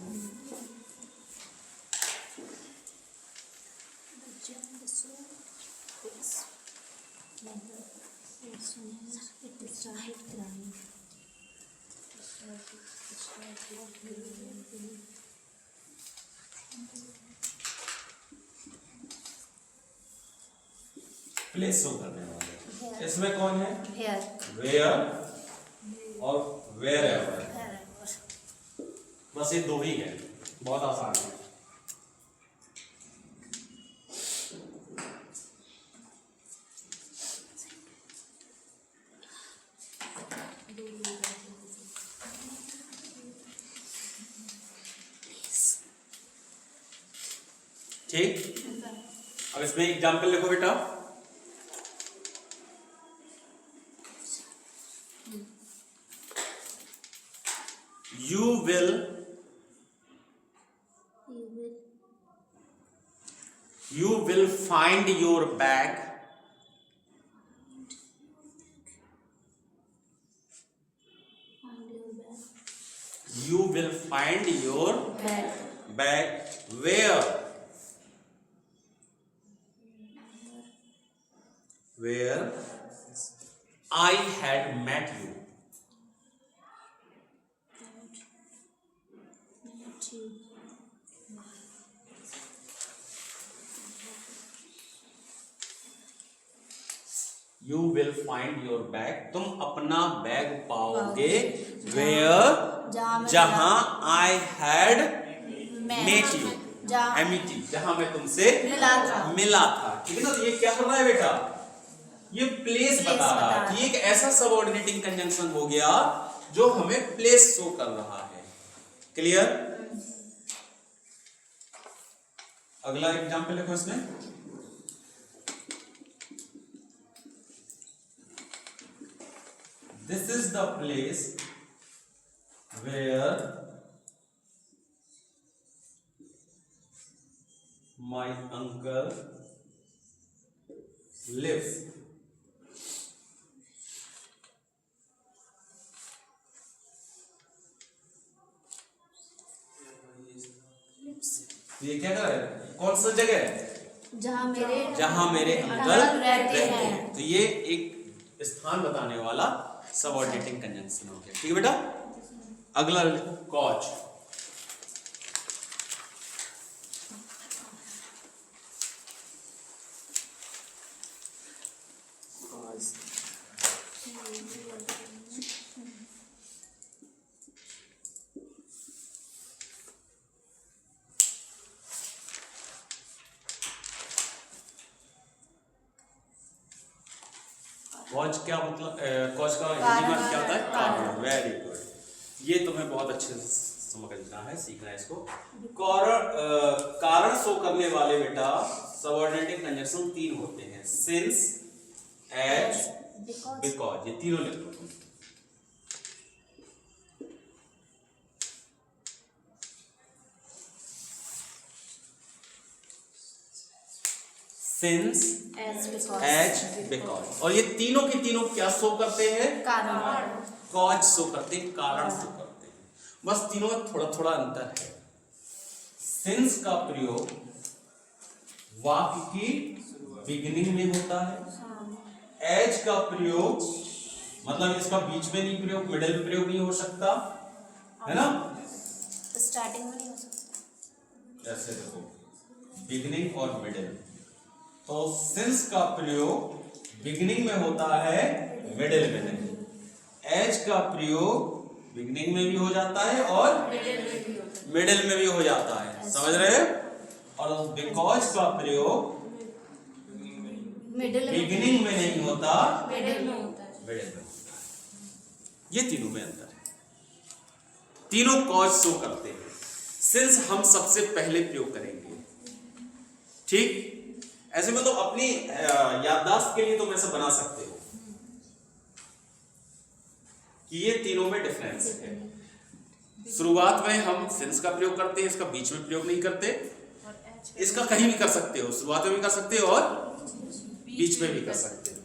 प्लेस शो करने वाले इसमें कौन है, वेयर और वेयर एवर। बस ये दो ही है, बहुत आसान है। ठीक, अब इसमें एग्जाम्पल लिखो बेटा। You will find your bag you will find your bag where I had met you. You will find your bag. तुम अपना बैग पाओगे where जहां I had met you. MET जहां मैं तुमसे मिला था। ठीक है ना। तो ये क्या कर रहा है बेटा, ये प्लेस बता रहा है कि एक ऐसा सबऑर्डिनेटिंग कंजंक्शन हो गया जो हमें प्लेस शो कर रहा है। क्लियर। अगला एग्जांपल लिखो इसमें। This is the place where my uncle lives. ये क्या कर रहा है, कौन सा जगह है, जहां मेरे अंकल रहते हैं। तो ये एक स्थान बताने वाला सबऑर्डिनेटिंग कंजंक्शन हो गया। ठीक है बेटा। अगला कॉज। कॉज क्या मतलब, कॉज का हिंदी में क्या होता है, कारण। Very good. ये तुम्हें बहुत अच्छे से समझना है, सीखना है इसको। कारण शो करने वाले बेटा सबऑर्डिनेटिंग कंजंक्शन 3 होते हैं, सिंस, एज, बिकॉज। ये तीनों लिख लो तुम। Since, as, because. और ये तीनों के तीनों क्या शो करते हैं, कारण। कॉज शो करते हैं, कारण शो करते हैं। बस तीनों में थोड़ा थोड़ा अंतर है। सिंस का प्रयोग वाक्य की बिगिनिंग में होता है। एज का प्रयोग मतलब इसका बीच में नहीं प्रयोग, मिडिल में प्रयोग नहीं हो सकता, है ना। स्टार्टिंग में नहीं हो सकता। ऐसे देखो, बिगिनिंग और मिडिल। तो सिंस का प्रयोग बिगिनिंग में होता है, मिडिल में नहीं। एज का प्रयोग बिगिनिंग में भी हो जाता है और मिडिल में भी हो जाता है, समझ रहे हैं। और बिकॉज का प्रयोग बिगिनिंग में नहीं होता, मिडिल में होता है। ये तीनों में अंतर है। तीनों कॉज शो करते हैं। सिंस हम सबसे पहले प्रयोग करेंगे। ठीक। ऐसे में तो अपनी याददाश्त के लिए तुम ऐसा बना सकते हो कि ये तीनों में डिफरेंस है। शुरुआत में हम सिंस का प्रयोग करते हैं, इसका बीच में प्रयोग नहीं करते। इसका कहीं भी कर सकते हो, शुरुआत में भी कर सकते हो और बीच में भी कर सकते हो।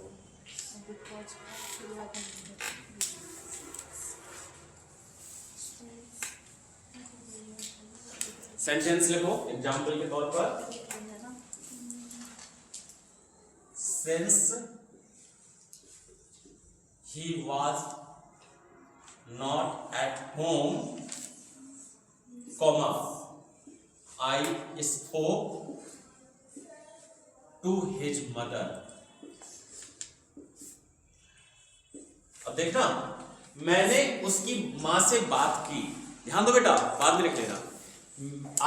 सेंटेंस लिखो एग्जाम्पल के तौर पर। Since he was not at home, comma, I spoke to his mother. अब देखना, मैंने उसकी माँ से बात की। ध्यान दो बेटा, बाद में लिख लेना।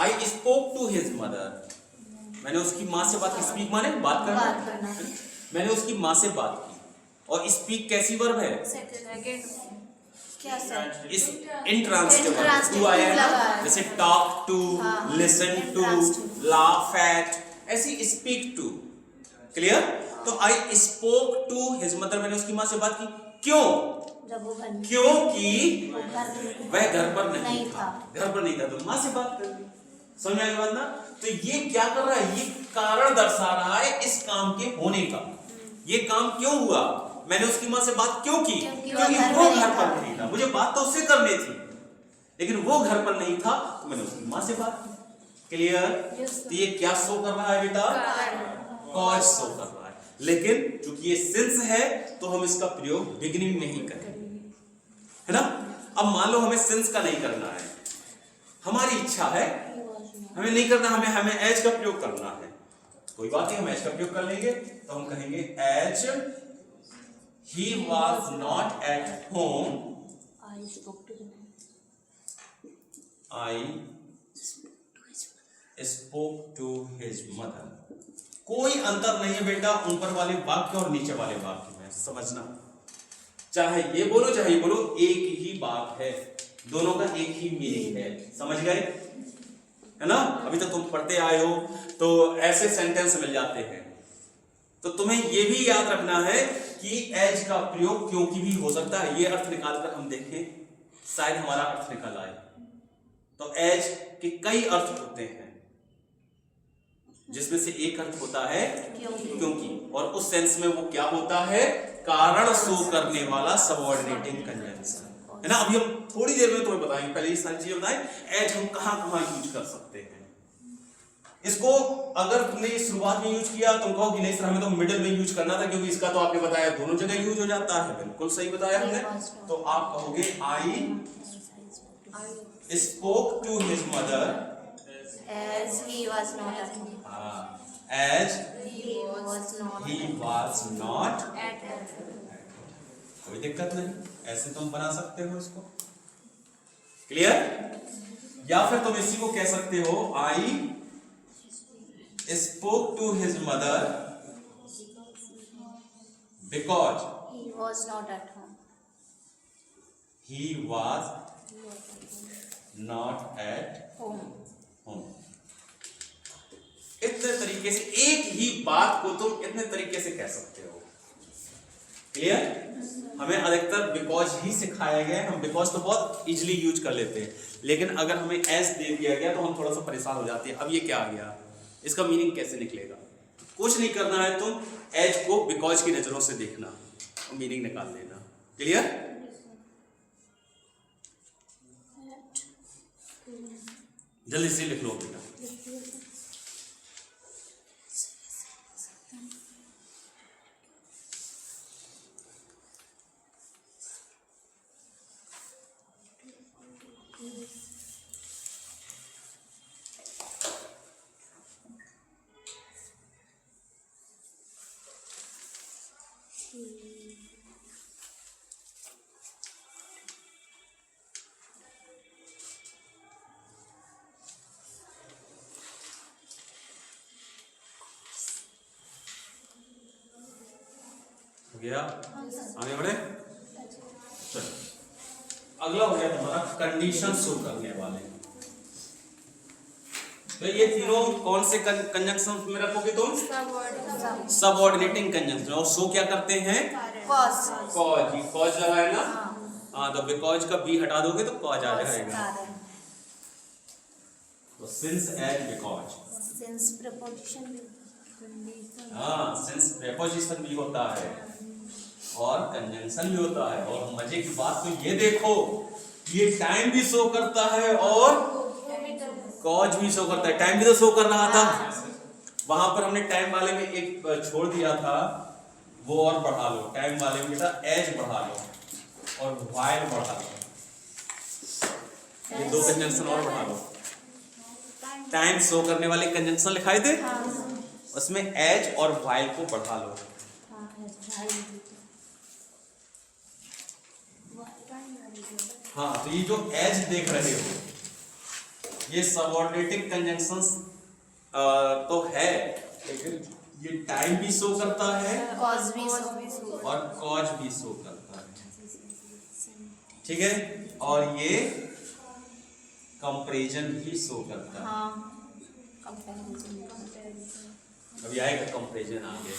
I spoke to his mother. मैंने उसकी माँ से बात की। स्पीक माने बात करना। मैंने उसकी माँ से बात की। और स्पीक कैसी वर्ब है, क्या सर? इस इंट्रांसिटिव वर्ब टू आया है ना, जैसे talk to, listen to, laugh at, ऐसी स्पीक टू। क्लियर। तो I spoke to his mother, मैंने उसकी माँ से बात की। क्यों? क्योंकि वह घर पर नहीं था। घर पर नहीं था तो माँ से बात कर ली। समझ में आई बात ना। तो ये क्या कर रहा है, ये कारण दर्शा रहा है इस काम के होने का। ये काम क्यों हुआ, मैंने उसकी माँ से बात क्यों की, क्योंकि वो घर पर नहीं था। मुझे बात तो उससे करनी थी, लेकिन वो घर पर नहीं था तो मैंने उसकी माँ से बात की। क्लियर। तो ये क्या शो कर रहा है बेटा, कॉज शो कर रहा है। लेकिन चूंकि ये सिंस है तो हम इसका प्रयोग बिगिनिंग में ही करेंगे, है ना। अब मान लो हमें सिंस का नहीं करना है, हमारी इच्छा है, हमें नहीं करना, हमें एज का प्रयोग करना है, कोई बात नहीं, हम एज का प्रयोग कर लेंगे। तो हम कहेंगे as he was not at home, I spoke to his mother. कोई अंतर नहीं है बेटा ऊपर वाले वाक्य और नीचे वाले वाक्य में, समझना। चाहे ये बोलो चाहे ये बोलो, एक ही बात है, दोनों का एक ही मीनिंग है, समझ गए, है ना। अभी तक तुम पढ़ते आए हो तो ऐसे सेंटेंस मिल जाते हैं, तो तुम्हें ये भी याद रखना है कि एज का प्रयोग क्योंकि भी हो सकता है। ये अर्थ निकालकर हम देखें, शायद हमारा अर्थ निकल आए। तो एज के कई अर्थ होते हैं, जिसमें से एक अर्थ होता है क्योंकि, और उस सेंस में वो क्या होता है, कारण शो करने वाला सबऑर्डिनेटिंग कंजंक्शन, है ना। अभी हम थोड़ी देर में तुम्हें बताएंगे, पहले ये सारी चीजें बताएं एज हम कहां कहां यूज कर सकते हैं। इसको अगर तुमने ये शुरुआत में यूज किया तुम कहो कि नहीं सर हमें तो मिडिल में यूज करना था, क्योंकि इसका तो आपने बताया दोनों जगह यूज हो जाता है, बिल्कुल सही बताया हमने। तो आप कहोगे I spoke to his mother as he was not at home. as He was not he was not, at home. कोई दिक्कत नहीं, ऐसे तुम बना सकते हो इसको, क्लियर। या फिर तुम इसी को कह सकते हो I spoke to his mother because He was not at home. He was not at Home. Home. इतने तरीके से एक ही बात को तुम इतने तरीके से कह सकते हो, क्लियर। हमें अधिकतर बिकॉज ही सिखाया गया है, हम बिकॉज तो बहुत इजीली यूज कर लेते हैं, लेकिन अगर हमें एज दे दिया गया तो हम थोड़ा सा परेशान हो जाते हैं। अब ये क्या आ गया, इसका मीनिंग कैसे निकलेगा। कुछ नहीं करना है, तुम एज को बिकॉज की नजरों से देखना और मीनिंग निकाल लेना, क्लियर। जल्दी से लिख लो बेटा। गया आगे बढ़े, चलो अगला हो गया तुम्हारा कंडीशन शो करने वाले। तो ये तीनों कौन से कंजंक्शन में रखोगे तुम, सबऑर्डिनेटिंग कंजंक्शन। और शो क्या करते हैं, Cause. कॉज, ये कॉज लगा है ना, हाँ तो बिकॉज का बी हटा दोगे तो कॉज आ जाएगा। तो since as because, Since preposition. हाँ सिंस प्रेपोजिशन भी होता है और कंजंक्शन भी होता है। और मजे की बात तो ये देखो, ये टाइम भी शो करता है और कॉज भी शो करता है। टाइम भी तो शो कर रहा था, वहां पर हमने टाइम वाले में एक छोड़ दिया था, वो और बढ़ा लो। टाइम वाले में बेटा एज बढ़ा लो और व्हाइल बढ़ा लो, ये दो कंजंक्शन और बढ़ा लो। टाइम शो करने वाले कंजंक्शन लिखाए थे, उसमें एज और व्हाइल को बढ़ा लो। हाँ तो ये जो एज देख रहे हो ये सबऑर्डिनेटिंग कंजंक्शंस तो है, लेकिन ये टाइम भी शो करता है Cause भी so. और कॉज भी शो करता है, ठीक है। और ये कंपैरिजन भी शो करता है। अभी आएगा कंपैरिजन आगे,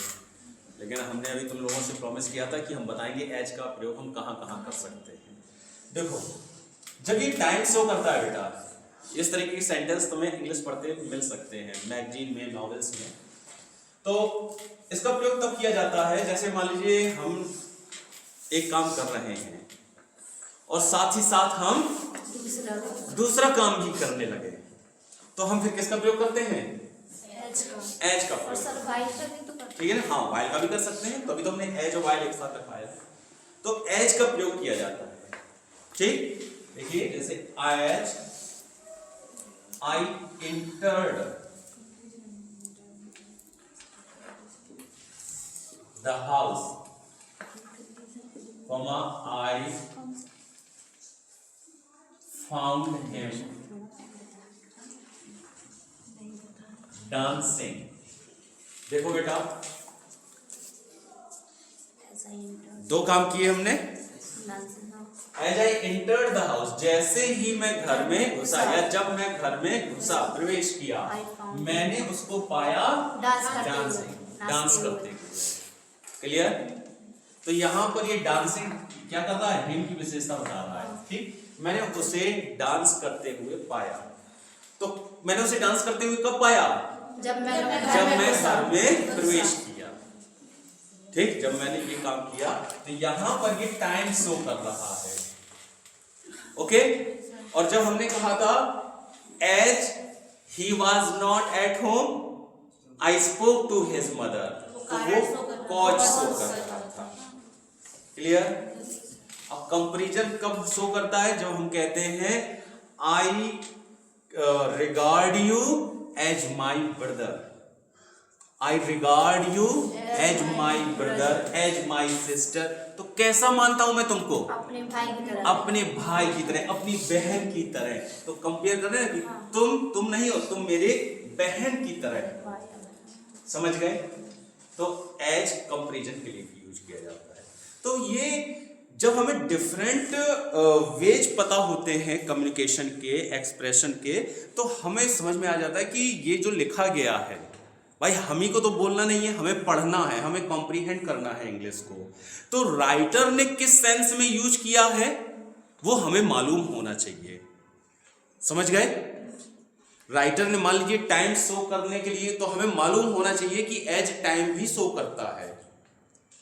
लेकिन हमने अभी तुम लोगों से प्रॉमिस किया था कि हम बताएंगे एज का प्रयोग हम कहाँ कहाँ कर सकते हैं। देखो जब ये टाइम शो करता है बेटा, इस तरीके के सेंटेंस तुम्हें इंग्लिश पढ़ते मिल सकते हैं मैगजीन में, नॉवेल्स में। तो इसका प्रयोग तब किया जाता है जैसे मान लीजिए हम एक काम कर रहे हैं और साथ ही साथ हम दूसरा काम भी करने लगे, तो हम फिर किसका प्रयोग करते हैं, एज का एज का और प्रयोग। सर वाइल का भी तो करते ठीक है ना, हाँ वाइल का भी कर सकते हैं, तभी तो हमने एज और वाइल एक साथ रखा है। तो एज का प्रयोग किया जाता है। ठीक, देखिए जैसे as I entered the house, comma I found him dancing. देखो बेटा, एज आई एंटर दो काम किए हमने। डांसिंग हाँ as I entered the house, जैसे ही मैं घर में घुसा या जब मैं घर में घुसा, प्रवेश किया, मैंने उसको पाया डांस करते हुए। क्लियर? तो यहाँ पर ये डांसिंग क्या कर रहा है, हिम की विशेषता बता रहा है। ठीक, मैंने उसे डांस करते हुए पाया। तो मैंने उसे डांस करते हुए कब पाया? जब मैं घर में प्रवेश किया। ठीक, जब मैंने ये काम किया तो यहां पर ये टाइम शो कर रहा है। ओके, और जब हमने कहा था as he was not at home I spoke to his mother, तो वो कॉज शो कर रहा था। क्लियर? अब कंपैरिजन कब शो करता है? जब हम कहते हैं I regard you as my brother, I regard you as my brother, as my sister. तो कैसा मानता हूं मैं तुमको? अपने भाई की तरह, अपने भाई की तरह, अपनी बहन की तरह। तो कंपेयर कर रहे हैं कि तुम नहीं हो, तुम मेरे बहन की तरह। समझ गए? तो एज कंपैरिजन के लिए यूज किया जाता है। तो ये जब हमें डिफरेंट वेज पता होते हैं कम्युनिकेशन के, एक्सप्रेशन के, तो हमें समझ में आ जाता है कि ये जो लिखा गया है, भाई हम ही को तो बोलना नहीं है, हमें पढ़ना है, हमें कॉम्प्रीहेंड करना है इंग्लिश को। तो राइटर ने किस सेंस में यूज किया है वो हमें मालूम होना चाहिए। समझ गए? राइटर ने मान लीजिए टाइम शो करने के लिए, तो हमें मालूम होना चाहिए कि एज टाइम भी शो करता है।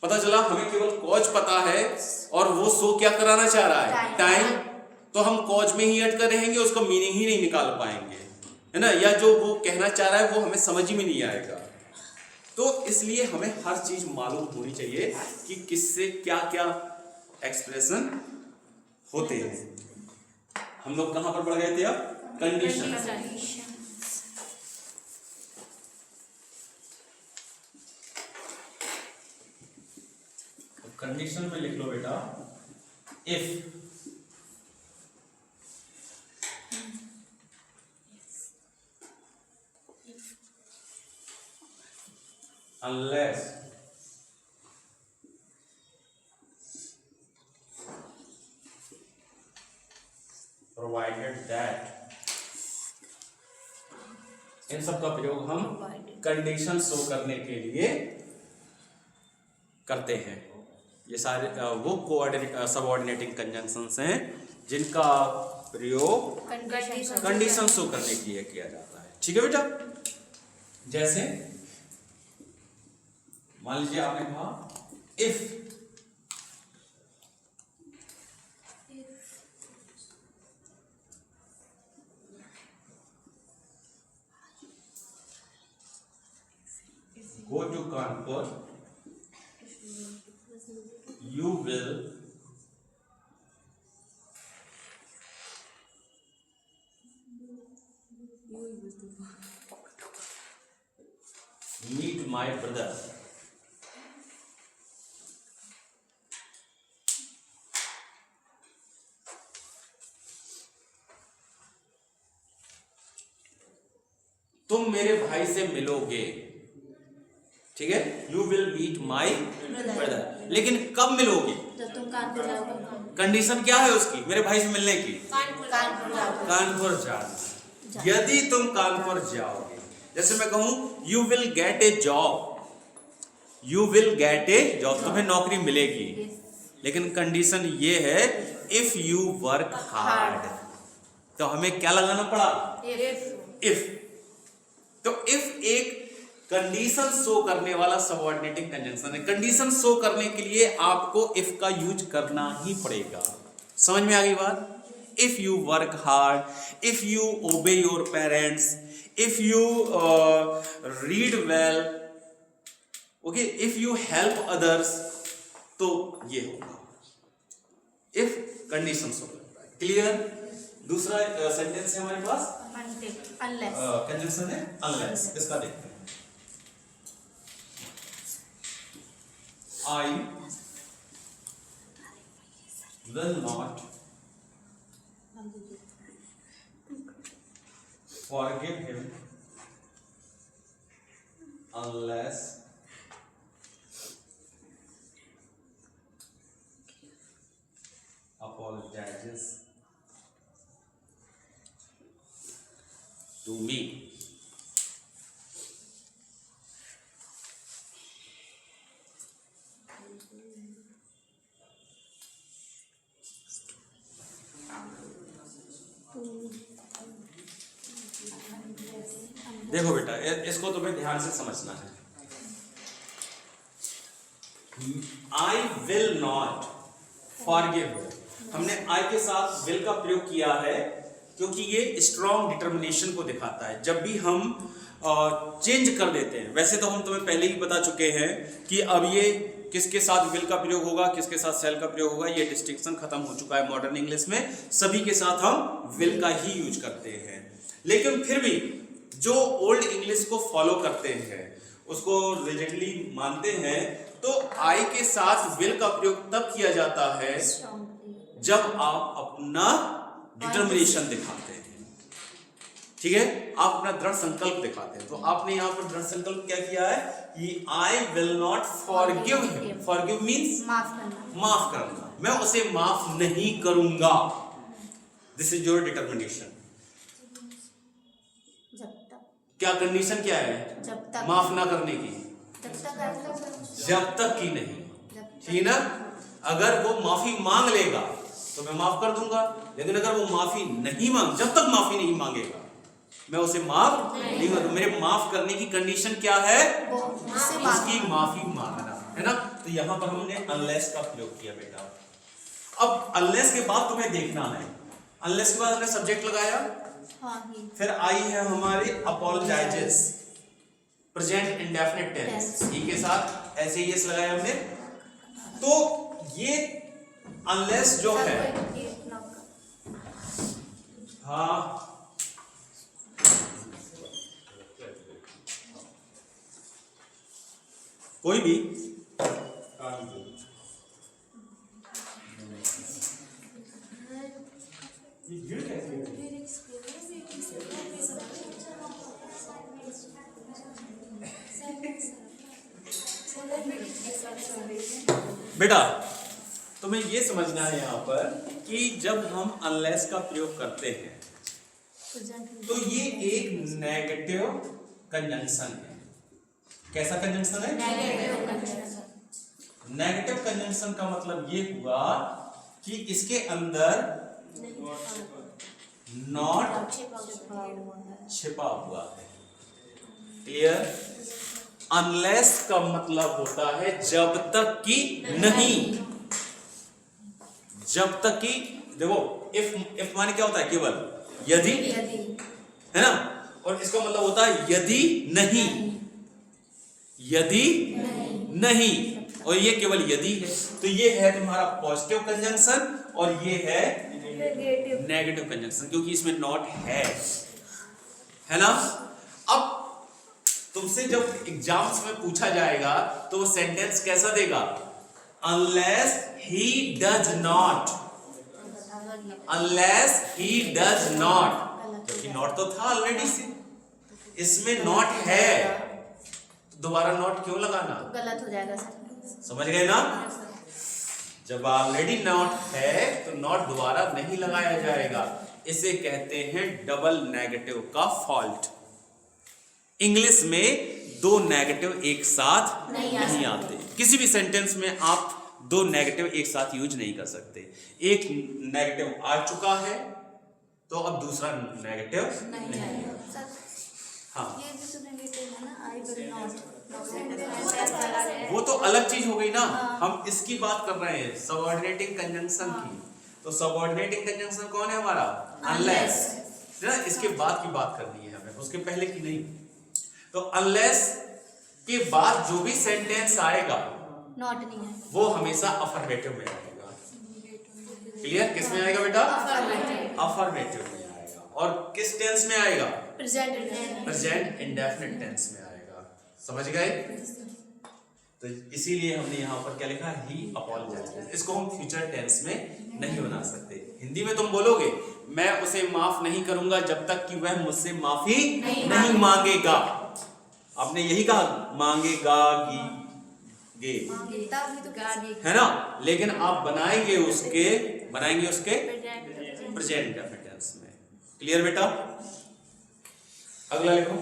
पता चला हमें केवल कॉज पता है और वो शो क्या कराना चाह रहा है, टाइम। तो हम कॉज में ही अटके रहेंगे, उसका मीनिंग ही नहीं निकाल पाएंगे, है ना, या जो वो कहना चाह रहा है वो हमें समझ ही में नहीं आएगा। तो इसलिए हमें हर चीज मालूम होनी चाहिए कि किससे क्या क्या एक्सप्रेशन होते हैं। हम लोग कहां पर पढ़ गए थे? अब कंडीशन। कंडीशन में लिख लो बेटा, इफ unless provided that, इन सब का प्रयोग हम कंडीशन शो करने के लिए करते हैं। ये सारे वो सबऑर्डिनेटिंग कंजंक्शंस हैं जिनका प्रयोग कंडीशन शो करने के लिए किया जाता है। ठीक है बेटा? जैसे मान लीजिए आपने कहा if go to Kanpur, you will meet my brother. तुम मेरे भाई से मिलोगे। ठीक है, you will meet my brother. लेकिन कब मिलोगे? जब तुम कानपुर जाओगे। कंडीशन क्या है उसकी, मेरे भाई से मिलने की? कानपुर जाना। यदि तुम कानपुर जाओगे, जैसे मैं कहूं you will get A job, you will get A job, तुम्हें नौकरी मिलेगी। लेकिन कंडीशन ये है इफ यू वर्क हार्ड। तो हमें क्या लगाना पड़ा? इफ। तो इफ एक कंडीशन शो करने वाला सबऑर्डिनेटिंग कंजंक्शन है। कंडीशन शो करने के लिए आपको इफ का यूज करना ही पड़ेगा। समझ में आ गई बात? If you work hard, if you ओबे your parents, if you read well, okay, if you help others, तो ये होगा if conditions होगा। क्लियर? दूसरा सेंटेंस है हमारे पास unless कंजंक्शन है unless। इसका देखते हैं। I will not forgive him unless apologizes to me। देखो बेटा, इसको तुम्हें ध्यान से समझना है। आई विल नॉट फॉरगिव, हमने आई के साथ विल का प्रयोग किया है क्योंकि ये स्ट्रॉन्ग डिटर्मिनेशन को दिखाता है। जब भी हम चेंज कर देते हैं, वैसे तो हम तुम्हें पहले ही बता चुके हैं कि अब ये किसके साथ विल का प्रयोग होगा, किसके साथ सेल का प्रयोग होगा, ये डिस्टिंक्शन खत्म हो चुका है मॉडर्न इंग्लिश में। सभी के साथ हम विल का ही यूज करते हैं। लेकिन फिर भी जो ओल्ड इंग्लिश को फॉलो करते हैं, उसको रिजिडली मानते हैं, तो आई के साथ विल का प्रयोग तब किया जाता है जब आप अपना डिटर्मिनेशन दिखाते हैं। ठीक है, आप अपना दृढ़ संकल्प दिखाते हैं। तो आपने यहाँ पर दृढ़ संकल्प क्या किया है कि I will not forgive him. Forgive means माफ करना, माफ करना, मैं उसे माफ नहीं करूंगा। This is your determination. जब तक, क्या कंडीशन क्या है जब तक माफ ना करने की? जब तक की नहीं, ठीक ना। अगर वो माफी मांग लेगा तो मैं माफ कर दूंगा, लेकिन अगर वो माफी नहीं मांग, जब तक माफी नहीं मांगेगा मैं उसे माफ नहीं करूंगा। मेरे माफ करने की कंडीशन क्या है? उसकी माफी मांगना, है ना। तो यहां पर हमने अनलेस का प्रयोग किया बेटा। अब अनलेस के बाद तुम्हें देखना है, अनलेस के बाद हमने सब्जेक्ट लगाया, फिर आई है हमारे अपोलोजाइजेस, प्रेजेंट इंडेफिनिट टेंस, ई के साथ ऐसे ही लगाया हमने। तो ये अनलेस जो है, हाँ कोई भी बेटा, तुम्हें ये समझना है यहाँ पर कि जब हम अनलेस का प्रयोग करते हैं तो ये एक नेगेटिव कंजंक्शन है। कैसा कंजंक्शन है? नेगेटिव कंजंक्शन का मतलब ये हुआ कि इसके अंदर नॉट छिपा हुआ है। क्लियर? अनलेस का मतलब होता है जब तक कि नहीं, जब तक कि, देखो इफ माने क्या होता है? केवल यदि, है ना। और इसका मतलब होता है यदि नहीं, यदि नहीं, और ये केवल यदि है। तो ये है तुम्हारा पॉजिटिव कंजंक्शन और ये है नेगेटिव कंजंक्शन, क्योंकि इसमें नॉट है ना। अब तुमसे जब एग्जाम्स में पूछा जाएगा तो वो सेंटेंस कैसा देगा? Unless he does not, unless he does not, क्योंकि नॉट तो था ऑलरेडी से, इसमें नॉट है, दोबारा नॉट क्यों लगाना? गलत हो जाएगा सर। समझ गए ना? जब ऑलरेडी नॉट है तो नॉट दोबारा नहीं लगाया जाएगा। इसे कहते हैं डबल नेगेटिव का फॉल्ट। इंग्लिश में दो नेगेटिव एक साथ नहीं आते। किसी भी सेंटेंस में आप दो नेगेटिव एक साथ यूज नहीं कर सकते। एक नेगेटिव आ चुका है तो अब दूसरा नेगेटिव नहीं आएगा। हाँ, ये भी तो नेगेटिव है ना, आई विल नॉट। वो तो अलग चीज हो गई ना। हम इसकी बात कर रहे हैं सबऑर्डिनेटिंग कंजंक्शन की। तो सबऑर्डिनेटिंग कंजंक्शन कौन है हमारा? अनलेस। ना, इसके बाद की बात करनी है हमें, उसके पहले की नहीं। तो अनलेस के बाद जो भी सेंटेंस आएगा नॉट नहीं है, वो हमेशा अफर्मेटिव में आएगा। क्लियर? किस में आएगा बेटा? अफर्मेटिव में आएगा। और किस टेंस में आएगा? प्रेजेंट इंडेफिनिट टेंस में आएगा। समझ गए? तो इसीलिए हमने यहाँ पर क्या लिखा? ही अपॉलोजाइज। इसको हम फ्यूचर टेंस में नहीं बना सकते। हिंदी में तुम बोलोगे मैं उसे माफ नहीं करूंगा जब तक कि वह मुझसे माफी नहीं मांगेगा। आपने यही कहा, मांगेगा गे, है ना? लेकिन आप बनाएंगे उसके प्रेजेंट इंडेफिनिट टेंस में। क्लियर बेटा? अगला लिखो।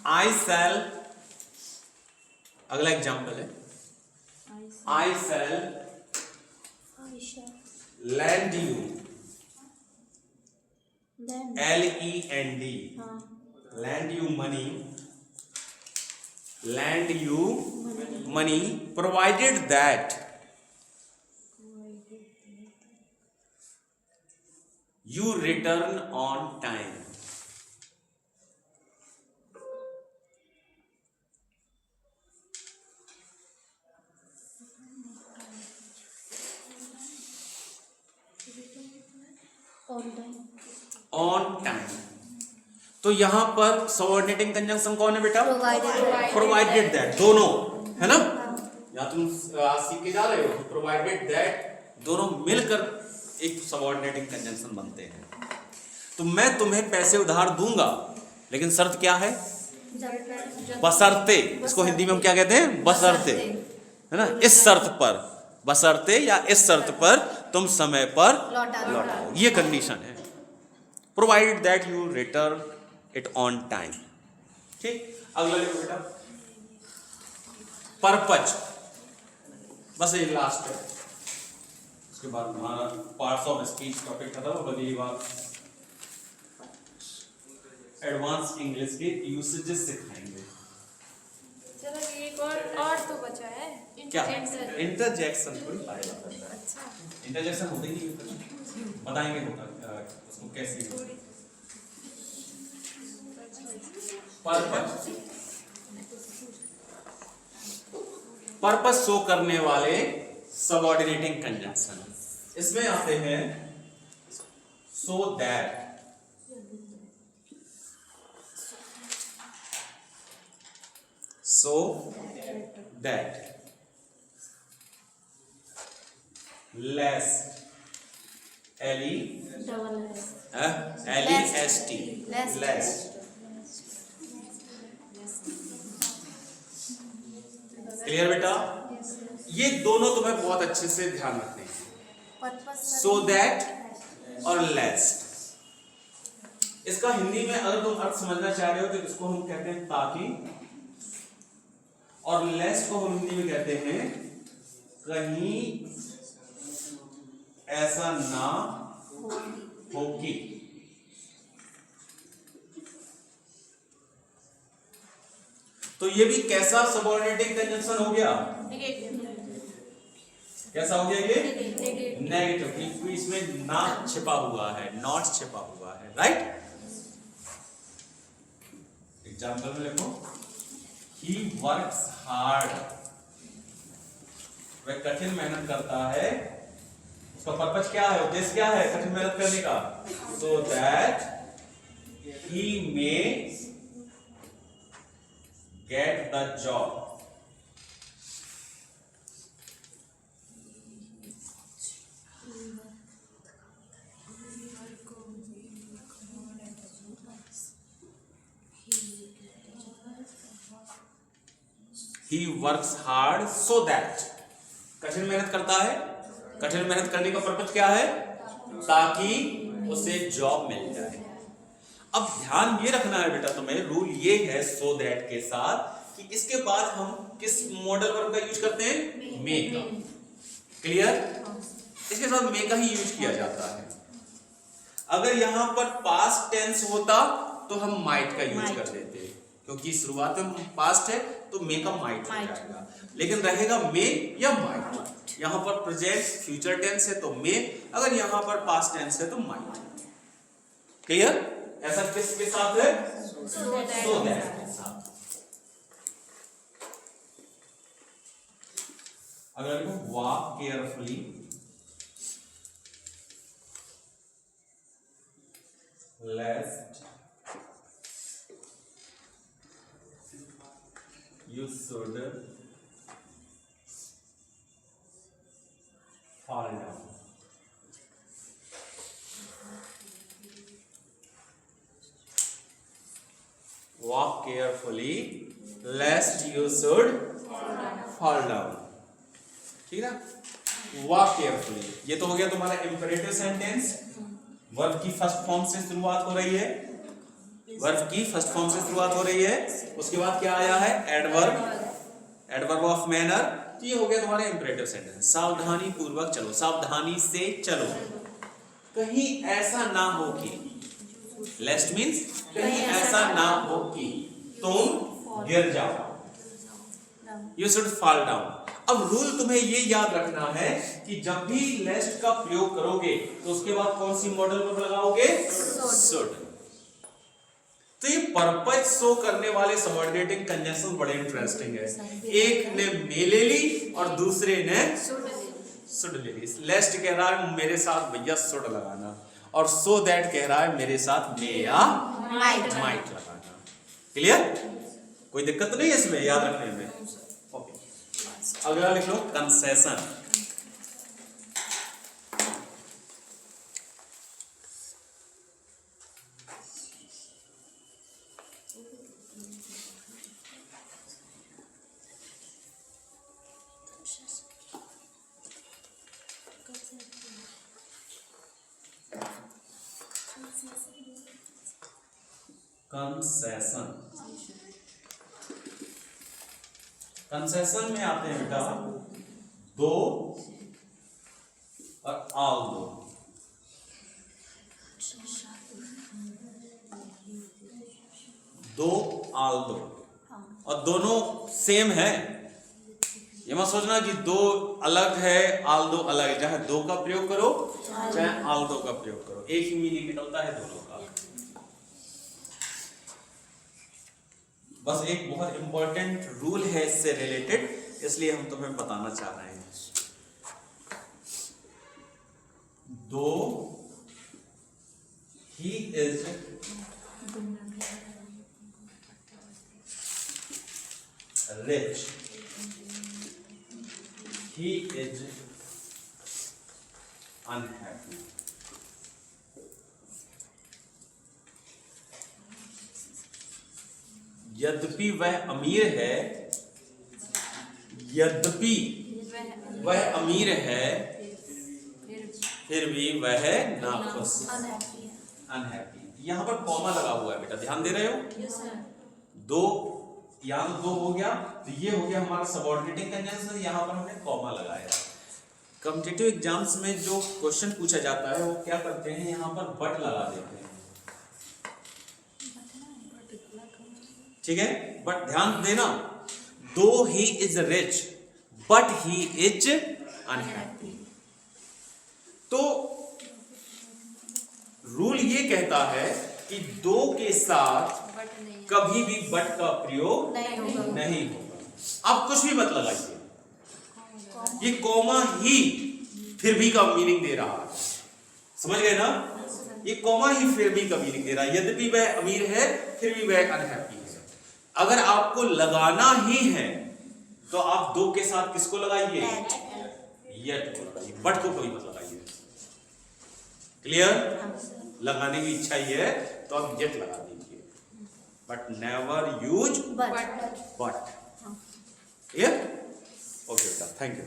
आई शैल, अगला एग्जाम्पल है, I shall lend you, LEND, lend you money, lend you money provided that you return on time. On time. तो यहां पर सबऑर्डिनेटिंग कंजंक्शन कौन है बेटा? Provided that. दोनों है ना? या तुम सीख के जा रहे हो, प्रोवाइडेड दैट दोनों मिलकर एक सबऑर्डिनेटिंग कंजंक्शन बनते हैं। तो मैं तुम्हें पैसे उधार दूंगा, लेकिन शर्त क्या है? बशर्ते। इसको हिंदी में हम क्या कहते हैं? बशर्ते, है ना? इस शर्त पर, बशर्ते या इस शर्त पर तुम समय पर लौटाओ, ये कंडीशन है। Provided that you return it on time. ठीक, अगला लिखो बेटा, पर्पज। बस ये लास्ट है, उसके बाद हमारा पार्ट्स ऑफ स्पीच टॉपिक खत्म होगा। अगली बार एडवांस इंग्लिश के यूसेजेस सिखाएंगे। चलो एक और तो बचा है, क्या? इंटरजेक्शन थोड़ी पाएगा। अच्छा, इंटरजेक्शन होते ही नहीं, बताएंगे होता उसको कैसे। पर्पस, पर्पस शो करने वाले सबऑर्डिनेटिंग कंजंक्शन इसमें आते हैं so that, so that, less, LEST, less. Clear बेटा? ये दोनों तुम्हें बहुत अच्छे से ध्यान रखने हैं, सो दैट और लेस्ट। इसका हिंदी में अगर तुम अर्थ समझना चाह रहे हो तो इसको हम कहते हैं ताकि, और लेस्ट को हम हिंदी में कहते हैं कहीं ऐसा ना हो कि। तो ये भी कैसा सबऑर्डिनेटिंग कंजंक्शन हो गया? कैसा हो गया ये? नेगेटिव। इसमें ना छिपा हुआ है, नॉट छिपा हुआ है, राइट? एग्जाम्पल में लिखो, ही वर्क्स हार्ड, वह कठिन मेहनत करता है। उसका पर्पस क्या है, उद्देश्य क्या है कठिन मेहनत करने का? So that he may get the job. He works hard so that, कठिन मेहनत करता है। कठिन मेहनत करने का पर्पस क्या है? ताकि उसे जॉब मिल जाए। अब ध्यान ये रखना है बेटा तुम्हें, रूल ये है सो दैट के साथ कि इसके बाद हम किस मॉडल वर्ब का यूज करते हैं? मे का। क्लियर? इसके साथ मे का ही यूज किया जाता है। अगर यहां पर पास्ट टेंस होता तो हम माइट का यूज कर देते, क्योंकि शुरुआत में पास्ट है तो मे का माइट हो जाएगा, लेकिन रहेगा मे या माइट। यहाँ पर प्रेजेंट फ्यूचर टेंस है तो मे, अगर यहाँ पर पास्ट टेंस है तो माइट। क्लियर? ऐसा किसके साथ है? सो दैट के साथ। अगर लिखो walk carefully lest you should fall down. Walk carefully lest you should fall down. ठीक है? Walk carefully. ये तो हो गया तुम्हारा imperative sentence. वर्ब की फर्स्ट फॉर्म से शुरुआत हो रही है। वर्ब की फर्स्ट फॉर्म से शुरुआत हो रही है। उसके बाद क्या आया है? Adverb of manner. तो ये हो गया तुम्हारा इंपरेटिव सेंटेंस। सावधानी पूर्वक चलो, सावधानी से चलो, कहीं ऐसा ना हो कि, लेस्ट मीन्स कहीं ऐसा ना हो कि तुम गिर जाओ। You should fall down. अब रूल तुम्हें ये याद रखना है कि जब भी लेस्ट का प्रयोग करोगे तो उसके बाद कौन सी मॉडल पर लगाओगे? शुड। तो ये पर्पज शो करने वाले सबऑर्डिनेटिंग कंजंक्शन बड़े इंटरेस्टिंग है। एक ने मे ले ली और दूसरे ने शुड ले ली। लेस्ट कह रहा है मेरे साथ भैया शुड लगाना, और सो दैट कह रहा है मेरे साथ मे या माइट लगाना। क्लियर? कोई दिक्कत नहीं है इसमें याद रखने में। ओके, अगला लिख लो कंसेशन। कंसेशन, कंसेशन में आते हैं बेटा दो और ऑल दो। दो ऑल दो, और दोनों सेम है। ये मत सोचना कि दो अलग है ऑल दो अलग है। चाहे दो का प्रयोग करो चाहे ऑल दो का प्रयोग करो, एक ही मीनिंग निकलता है दोनों का। बस एक बहुत इंपॉर्टेंट रूल है इससे रिलेटेड, इसलिए हम तुम्हें बताना चाह रहे हैं। दो he is rich, he is unhappy. यद्यपि वह अमीर है, यद्यपि वह अमीर है, फिर भी वह नाखुश, अनहैप्पी। यहां पर कॉमा लगा हुआ है बेटा, ध्यान दे रहे हो? दो, यहां तो दो हो गया, तो ये हो गया हमारा सबऑर्डिनेटिंग कंजंक्शन। यहां पर हमने कॉमा लगाया। कॉम्पिटिटिव एग्जाम्स में जो क्वेश्चन पूछा जाता है वो क्या करते हैं, यहां पर बट लगा देते हैं। ठीक है, बट ध्यान देना, दो he is rich but he is unhappy. तो रूल ये कहता है कि दो के साथ कभी भी बट का प्रयोग नहीं होगा। आप कुछ भी मत लगाइए, ये कॉमा ही फिर भी का मीनिंग दे रहा है। समझ गए ना? ये कॉमा ही फिर भी का मीनिंग दे रहा है। यद्यपि वह अमीर है फिर भी वह अनहैप्पी है। अगर आपको लगाना ही है तो आप दो के साथ किसको लगाइए? येट को लगाइए, बट को कभी मत लगाइए। क्लियर? लगाने की इच्छा ही है तो आप येट लगा दीजिए, but never use but. Clear? Okay बेटा, थैंक यू।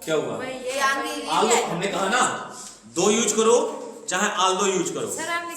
क्या हुआ? आल दो हमने कहा ना, दो यूज करो चाहे आल दो यूज करो। सर, आप